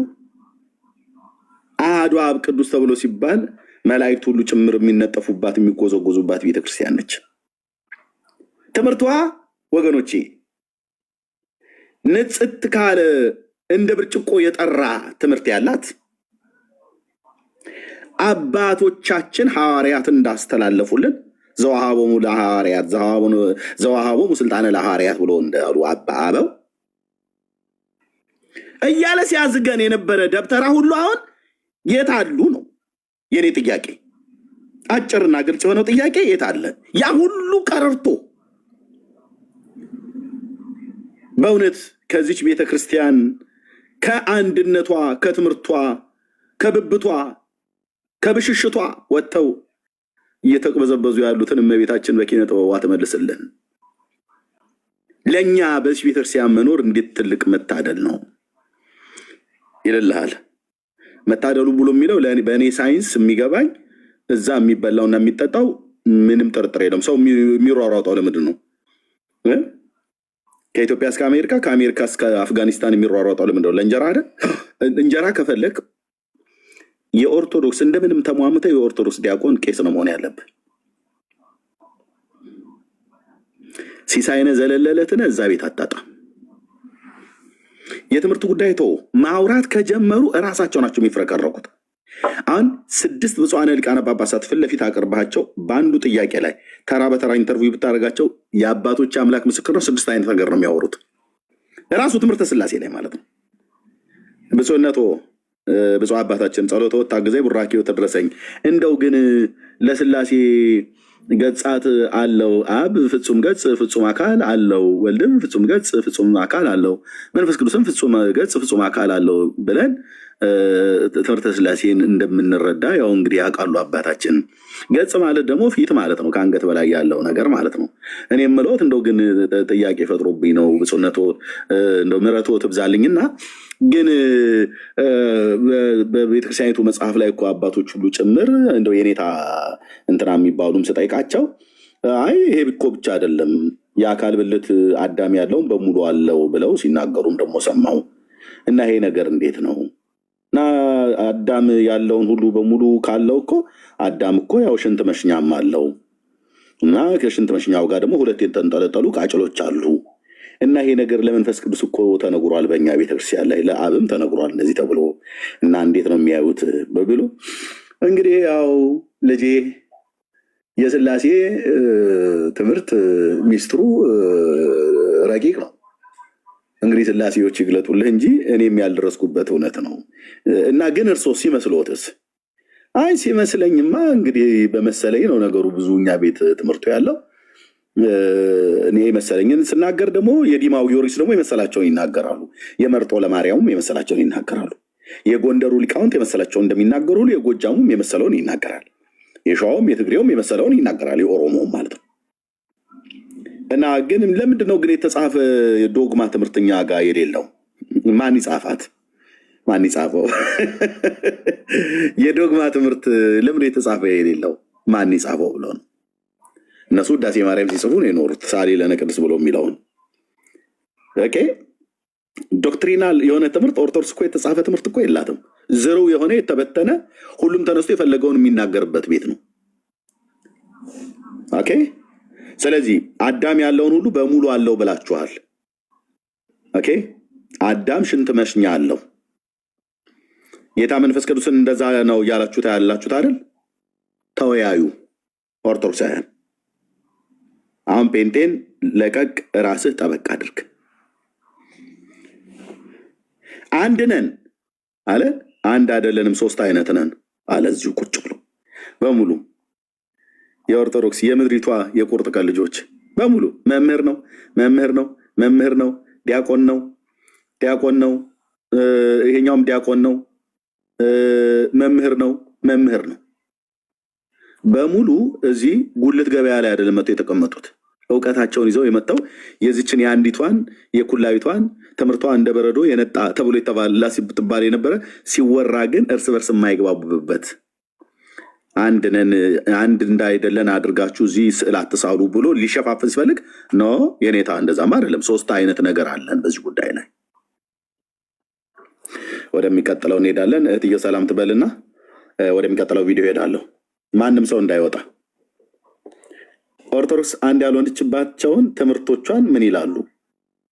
አሐዱ አብ ቅዱስ ተብሎ ሲባል መላእክት ሁሉ ጭምር የሚነጠፉባት የሚጎዘጎዙባት ቤተክርስቲያን ነች። ትምህርቷ ወገኖቼ ንጽሕት ካለ እንደ ብርጭቆ የጠራ ትምህርት ያላት አባቶቻችን ሐዋርያት እንዳስተላለፉልን ዘወሃቦሙ ለሐዋርያት ዘወሃቦሙ ስልጣነ ለሐዋርያት ብሎ እንዳሉ አበው እያለ ሲያዝገን የነበረ ደብተራ ሁሉ አሁን የት አሉ ነው የኔ ጥያቄ። አጭርና ግልጽ የሆነው ጥያቄ የት አለ? ያ ሁሉ ቀረርቶ በእውነት ከዚች ቤተክርስቲያን ከአንድነቷ ከትምህርቷ ከብብቷ ከብሽሽቷ ወጥተው እየተቅበዘበዙ ያሉትን እመቤታችን በኪነ ጥበቧ ትመልስልን። ለኛ በዚህ ቤተክርስቲያን መኖር እንዴት ትልቅ መታደል ነው ይልልሃል። መታደሉ ብሎ የሚለው በእኔ ሳይንስ የሚገባኝ እዛ የሚበላውና የሚጠጣው ምንም ጥርጥር የለም። ሰው የሚሯሯጠው ለምንድን ነው? ከኢትዮጵያ እስከ አሜሪካ ከአሜሪካ እስከ አፍጋኒስታን የሚሯሯጠው ለምንድን ነው? ለእንጀራ አይደል? እንጀራ ከፈለክ የኦርቶዶክስ እንደምንም ተሟሙተህ የኦርቶዶክስ ዲያቆን ቄስ ነው መሆን ያለብህ። ሲሳይነ ዘለለለትነ እዛ ቤት አጣጣም። የትምህርት ጉዳይ ተው። ማውራት ከጀመሩ እራሳቸው ናቸው የሚፍረቀረቁት። አሁን 6 ብፁዓነ ሊቃነ ጳጳሳት ፊት ለፊት አቅርባቸው በአንዱ ጥያቄ ላይ ተራ በተራ ኢንተርቪው ብታደርጋቸው የአባቶች አምላክ ምስክር ነው 6 አይነት ነገር ነው የሚያወሩት። ራሱ ትምህርተ ስላሴ ላይ ማለት ነው። ብፁዕነቶ ብፁዕ አባታችን ጸሎቶ ታግዘኝ ቡራኪው ተድረሰኝ። እንደው ግን ለስላሴ ገጻት አለው። አብ ፍጹም ገጽ ፍጹም አካል አለው፣ ወልድም ፍጹም ገጽ ፍጹም አካል አለው፣ መንፈስ ቅዱስም ፍጹም ገጽ ፍጹም አካል አለው ብለን ትምህርተ ስላሴን እንደምንረዳ ያው እንግዲህ ያውቃሉ አባታችን። ገጽ ማለት ደግሞ ፊት ማለት ነው፣ ከአንገት በላይ ያለው ነገር ማለት ነው። እኔ የምለውት እንደው ግን ጥያቄ ፈጥሮብኝ ነው ብፁዕነቶ እንደው ምሕረቶ ትብዛልኝና ግን በቤተክርስቲያኒቱ መጽሐፍ ላይ እኮ አባቶች ሁሉ ጭምር እንደው የኔታ እንትና የሚባሉም ስጠይቃቸው አይ ይሄ እኮ ብቻ አይደለም የአካል ብልት አዳም ያለውን በሙሉ አለው ብለው ሲናገሩም ደግሞ ሰማው እና ይሄ ነገር እንዴት ነው? እና አዳም ያለውን ሁሉ በሙሉ ካለው እኮ አዳም እኮ ያው ሽንት መሽኛም አለው እና ከሽንት መሽኛው ጋር ደግሞ ሁለት የተንጠለጠሉ ቃጭሎች አሉ እና ይሄ ነገር ለመንፈስ ቅዱስ እኮ ተነግሯል፣ በእኛ ቤተክርስቲያን ላይ ለአብም ተነግሯል እንደዚህ ተብሎ እና እንዴት ነው የሚያዩት በብሎ እንግዲህ ያው ልጄ የስላሴ ትምህርት ሚስጥሩ ረቂቅ ነው። እንግዲህ ስላሴዎች ይግለጡልህ እንጂ እኔም ያልደረስኩበት እውነት ነው እና ግን እርሶ ሲመስሎትስ? አይ ሲመስለኝማ እንግዲህ በመሰለኝ ነው ነገሩ። ብዙ እኛ ቤት ትምህርቱ ያለው እኔ መሰለኝን ስናገር ደግሞ የዲማው ጊዮርጊስ ደግሞ የመሰላቸውን ይናገራሉ። የመርጦ ለማርያሙም የመሰላቸውን ይናገራሉ። የጎንደሩ ሊቃውንት የመሰላቸውን እንደሚናገሩ የጎጃሙም የመሰለውን ይናገራል። የሸዋውም የትግሬውም የመሰለውን ይናገራል። የኦሮሞውም ማለት ነው። እና ግን ለምንድነው ግን የተጻፈ ዶግማ ትምህርተኛ ጋር የሌለው? ማን ይጻፋት? ማን ይጻፈው? የዶግማ ትምህርት ለምን የተጻፈ የሌለው ማን ይጻፈው ብሎ ነው። እነሱ ውዳሴ ማርያም ሲጽፉ ነው የኖሩት። ሳሌ ለነ ቅድስት ብሎ የሚለውን ኦኬ። ዶክትሪናል የሆነ ትምህርት ኦርቶዶክስ እኮ የተጻፈ ትምህርት እኮ የላትም። ዝሩ የሆነ የተበተነ ሁሉም ተነስቶ የፈለገውን የሚናገርበት ቤት ነው። ኦኬ። ስለዚህ አዳም ያለውን ሁሉ በሙሉ አለው ብላችኋል። ኦኬ። አዳም ሽንት መሽኛ አለው። ጌታ መንፈስ ቅዱስን እንደዛ ነው እያላችሁት ያላችሁት አይደል? ተወያዩ ኦርቶዶክሳውያን። አሁን ፔንቴን ለቀቅ፣ ራስህ ጠበቅ አድርግ። አንድ ነን አለ። አንድ አይደለንም ሶስት አይነት ነን አለ። እዚሁ ቁጭ ብሎ በሙሉ የኦርቶዶክስ የምድሪቷ የቁርጥ ቀን ልጆች በሙሉ መምህር ነው፣ መምህር ነው፣ መምህር ነው፣ ዲያቆን ነው፣ ዲያቆን ነው፣ ይሄኛውም ዲያቆን ነው፣ መምህር ነው፣ መምህር ነው። በሙሉ እዚህ ጉልት ገበያ ላይ አይደለም መጥተው የተቀመጡት። እውቀታቸውን ይዘው የመጣው የዚችን የአንዲቷን የኩላዊቷን ትምህርቷ እንደ በረዶ የነጣ ተብሎ የተባላ ሲባል የነበረ ሲወራ ግን እርስ በርስ የማይግባቡበት አንድ ነን አንድ እንዳይደለን አድርጋችሁ እዚህ ስዕል አትሳሉ ብሎ ሊሸፋፍን ሲፈልግ ኖ የኔታ እንደዛማ አይደለም። ሶስት አይነት ነገር አለን በዚህ ጉዳይ ላይ። ወደሚቀጥለው እንሄዳለን። እህትዬ ሰላም ትበልና ወደሚቀጥለው ቪዲዮ ሄዳለሁ። ማንም ሰው እንዳይወጣ። ኦርቶዶክስ አንድ ያልሆነችባቸውን ትምህርቶቿን ምን ይላሉ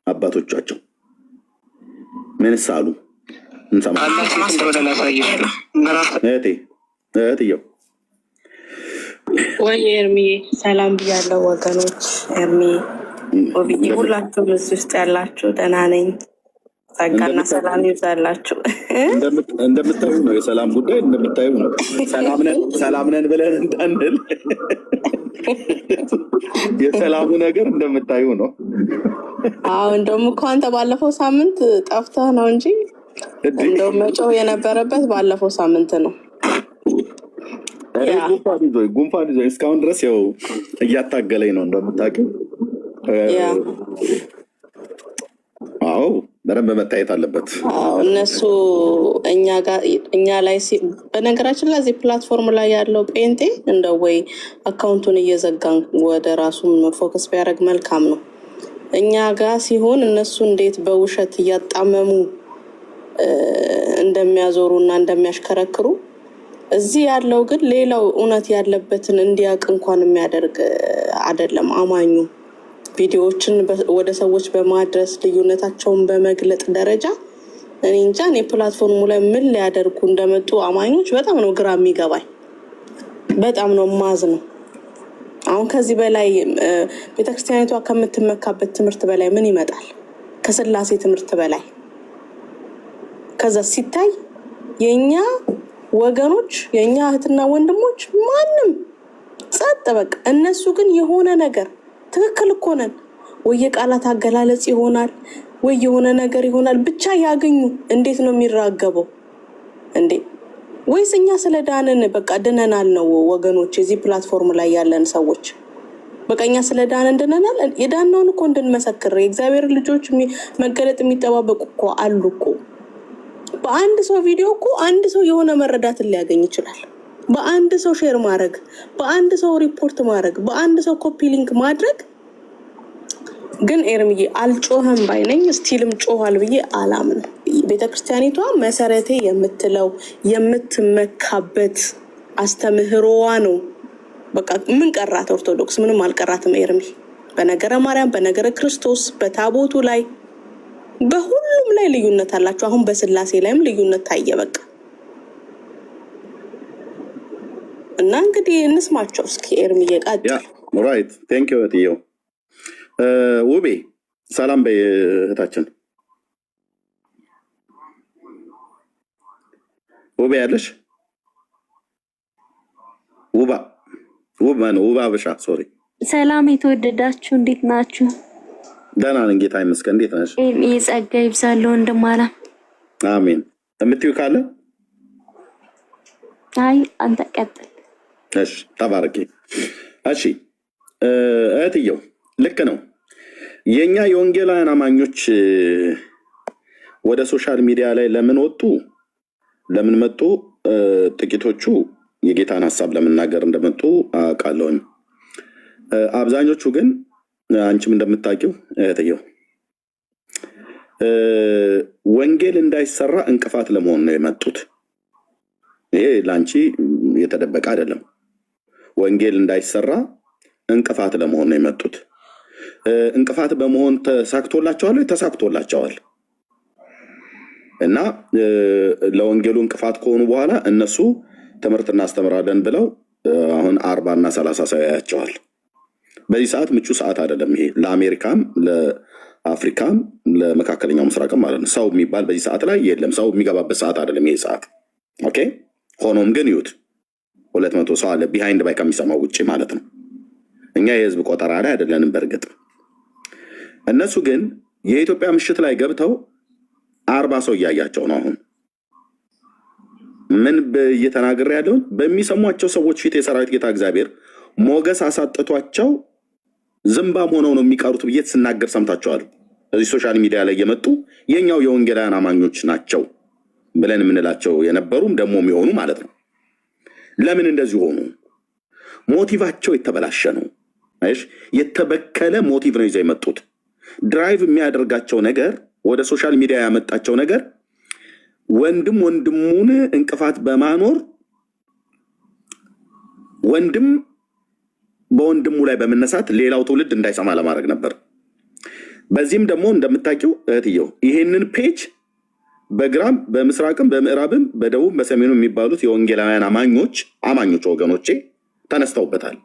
አባቶቻቸው? ምንስ አሉ? እህትየው ወይ ኤርሚዬ ሰላም ብያለሁ ወገኖች። ኤርሚ ኦብዬ ሁላችሁም እዚህ ውስጥ ያላችሁ ደህና ነኝ። ጸጋና ሰላም ይብዛላችሁ። እንደምታዩ ነው የሰላም ጉዳይ እንደምታዩ ነው። ሰላም ነን ብለን እንዳንል የሰላሙ ነገር እንደምታዩ ነው። አዎ እንደውም እኮ አንተ ባለፈው ሳምንት ጠፍተህ ነው እንጂ እንደውም መጮህ የነበረበት ባለፈው ሳምንት ነው። ጉንፋን ይዞኝ እስካሁን ድረስ ያው እያታገለኝ ነው እንደምታውቂው። አዎ በደንብ መታየት አለበት። እነሱ እኛ ላይ በነገራችን ላይ እዚህ ፕላትፎርም ላይ ያለው ጴንጤ እንደው ወይ አካውንቱን እየዘጋን ወደ ራሱን ፎከስ ቢያደርግ መልካም ነው። እኛ ጋር ሲሆን እነሱ እንዴት በውሸት እያጣመሙ እንደሚያዞሩ እና እንደሚያሽከረክሩ፣ እዚህ ያለው ግን ሌላው እውነት ያለበትን እንዲያውቅ እንኳን የሚያደርግ አይደለም። አማኙ ቪዲዮዎችን ወደ ሰዎች በማድረስ ልዩነታቸውን በመግለጥ ደረጃ እኔ እንጃ እኔ ፕላትፎርሙ ላይ ምን ሊያደርጉ እንደመጡ አማኞች በጣም ነው ግራ የሚገባኝ። በጣም ነው ማዝ ነው። አሁን ከዚህ በላይ ቤተክርስቲያኒቷ ከምትመካበት ትምህርት በላይ ምን ይመጣል? ከስላሴ ትምህርት በላይ ከዛ ሲታይ የኛ ወገኖች የኛ እህትና ወንድሞች ማንም ጸጥ በቃ። እነሱ ግን የሆነ ነገር ትክክል እኮ ነን ወይ የቃላት አገላለጽ ይሆናል ወይ የሆነ ነገር ይሆናል ብቻ ያገኙ። እንዴት ነው የሚራገበው? እንዴ? ወይስ እኛ ስለ ዳንን በቃ ድነናል ነው ወገኖች? እዚህ ፕላትፎርም ላይ ያለን ሰዎች በቀኛ ስለ ዳንን ድነናል። የዳነውን እኮ እንድንመሰክር የእግዚአብሔር ልጆች መገለጥ የሚጠባበቁ እኮ አሉ እኮ። በአንድ ሰው ቪዲዮ እኮ አንድ ሰው የሆነ መረዳትን ሊያገኝ ይችላል። በአንድ ሰው ሼር ማድረግ፣ በአንድ ሰው ሪፖርት ማድረግ፣ በአንድ ሰው ኮፒ ሊንክ ማድረግ። ግን ኤርምዬ አልጮህም ባይነኝ ስቲልም ጮኋል ብዬ አላምን። ቤተክርስቲያኒቷ መሰረቴ የምትለው የምትመካበት አስተምህሮዋ ነው። በቃ ምን ቀራት? ኦርቶዶክስ ምንም አልቀራትም። ኤርሚ በነገረ ማርያም፣ በነገረ ክርስቶስ፣ በታቦቱ ላይ በሁሉም ላይ ልዩነት አላቸው። አሁን በስላሴ ላይም ልዩነት ታየ። በቃ እና እንግዲህ እንስማቸው እስኪ ኤርሚ የቃጥ ራይት ቴንክ ዩ እትዬው ውቤ ሰላም በይ እህታችን ውቤ ያለሽ ውባ ብሻ ሶሪ ሰላም የተወደዳችሁ እንዴት ናችሁ? ደህና ነን ጌታ ይመስገን። እንዴት ነሽ? ጸጋ ይብዛልህ ወንድማላ። አሜን። የምትይው ካለ አይ አንተ ቀጥል። እሺ ተባረኪ። እሺ እህትየው ልክ ነው። የኛ የወንጌላውያን አማኞች ወደ ሶሻል ሚዲያ ላይ ለምን ወጡ ለምን መጡ? ጥቂቶቹ የጌታን ሐሳብ ለመናገር እንደመጡ አውቃለሁኝ። አብዛኞቹ ግን አንቺም እንደምታውቂው እህትየው ወንጌል እንዳይሰራ እንቅፋት ለመሆን ነው የመጡት። ይሄ ላንቺ የተደበቀ አይደለም። ወንጌል እንዳይሰራ እንቅፋት ለመሆን ነው የመጡት። እንቅፋት በመሆን ተሳክቶላቸዋል። እና ለወንጌሉ እንቅፋት ከሆኑ በኋላ እነሱ ትምህርት እናስተምራለን ብለው አሁን 40 እና 30 ሰው ያያቸዋል። በዚህ ሰዓት ምቹ ሰዓት አይደለም። ይሄ ለአሜሪካም ለአፍሪካም ለመካከለኛው ምስራቅም ማለት ነው። ሰው የሚባል በዚህ ሰዓት ላይ የለም። ሰው የሚገባበት ሰዓት አይደለም ይሄ ሰዓት። ኦኬ። ሆኖም ግን ይሁት 200 ሰው አለ ቢሃይንድ ባይ ከሚሰማው ውጪ ማለት ነው። እኛ የህዝብ ቆጠራ ላይ አይደለንም። በእርግጥ እነሱ ግን የኢትዮጵያ ምሽት ላይ ገብተው 40 ሰው እያያቸው ነው። አሁን ምን እየተናገረ ያለው በሚሰሟቸው ሰዎች ፊት የሰራዊት ጌታ እግዚአብሔር ሞገስ አሳጥቷቸው ዝምባም ሆነው ነው የሚቀሩት ብዬ ስናገር ሰምታችኋል። እዚህ ሶሻል ሚዲያ ላይ የመጡ የኛው የወንጌላውያን አማኞች ናቸው ብለን የምንላቸው የነበሩም ደግሞ የሚሆኑ ማለት ነው። ለምን እንደዚህ ሆኑ? ሞቲቫቸው የተበላሸ ነው። አይሽ የተበከለ ሞቲቭ ነው ይዘው የመጡት። ድራይቭ የሚያደርጋቸው ነገር ወደ ሶሻል ሚዲያ ያመጣቸው ነገር ወንድም ወንድሙን እንቅፋት በማኖር ወንድም በወንድሙ ላይ በመነሳት ሌላው ትውልድ እንዳይሰማ ለማድረግ ነበር። በዚህም ደግሞ እንደምታውቂው እህትየው ይሄንን ፔጅ በግራም በምስራቅም በምዕራብም በደቡብ በሰሜኑ የሚባሉት የወንጌላውያን አማኞች ወገኖቼ ተነስተውበታል።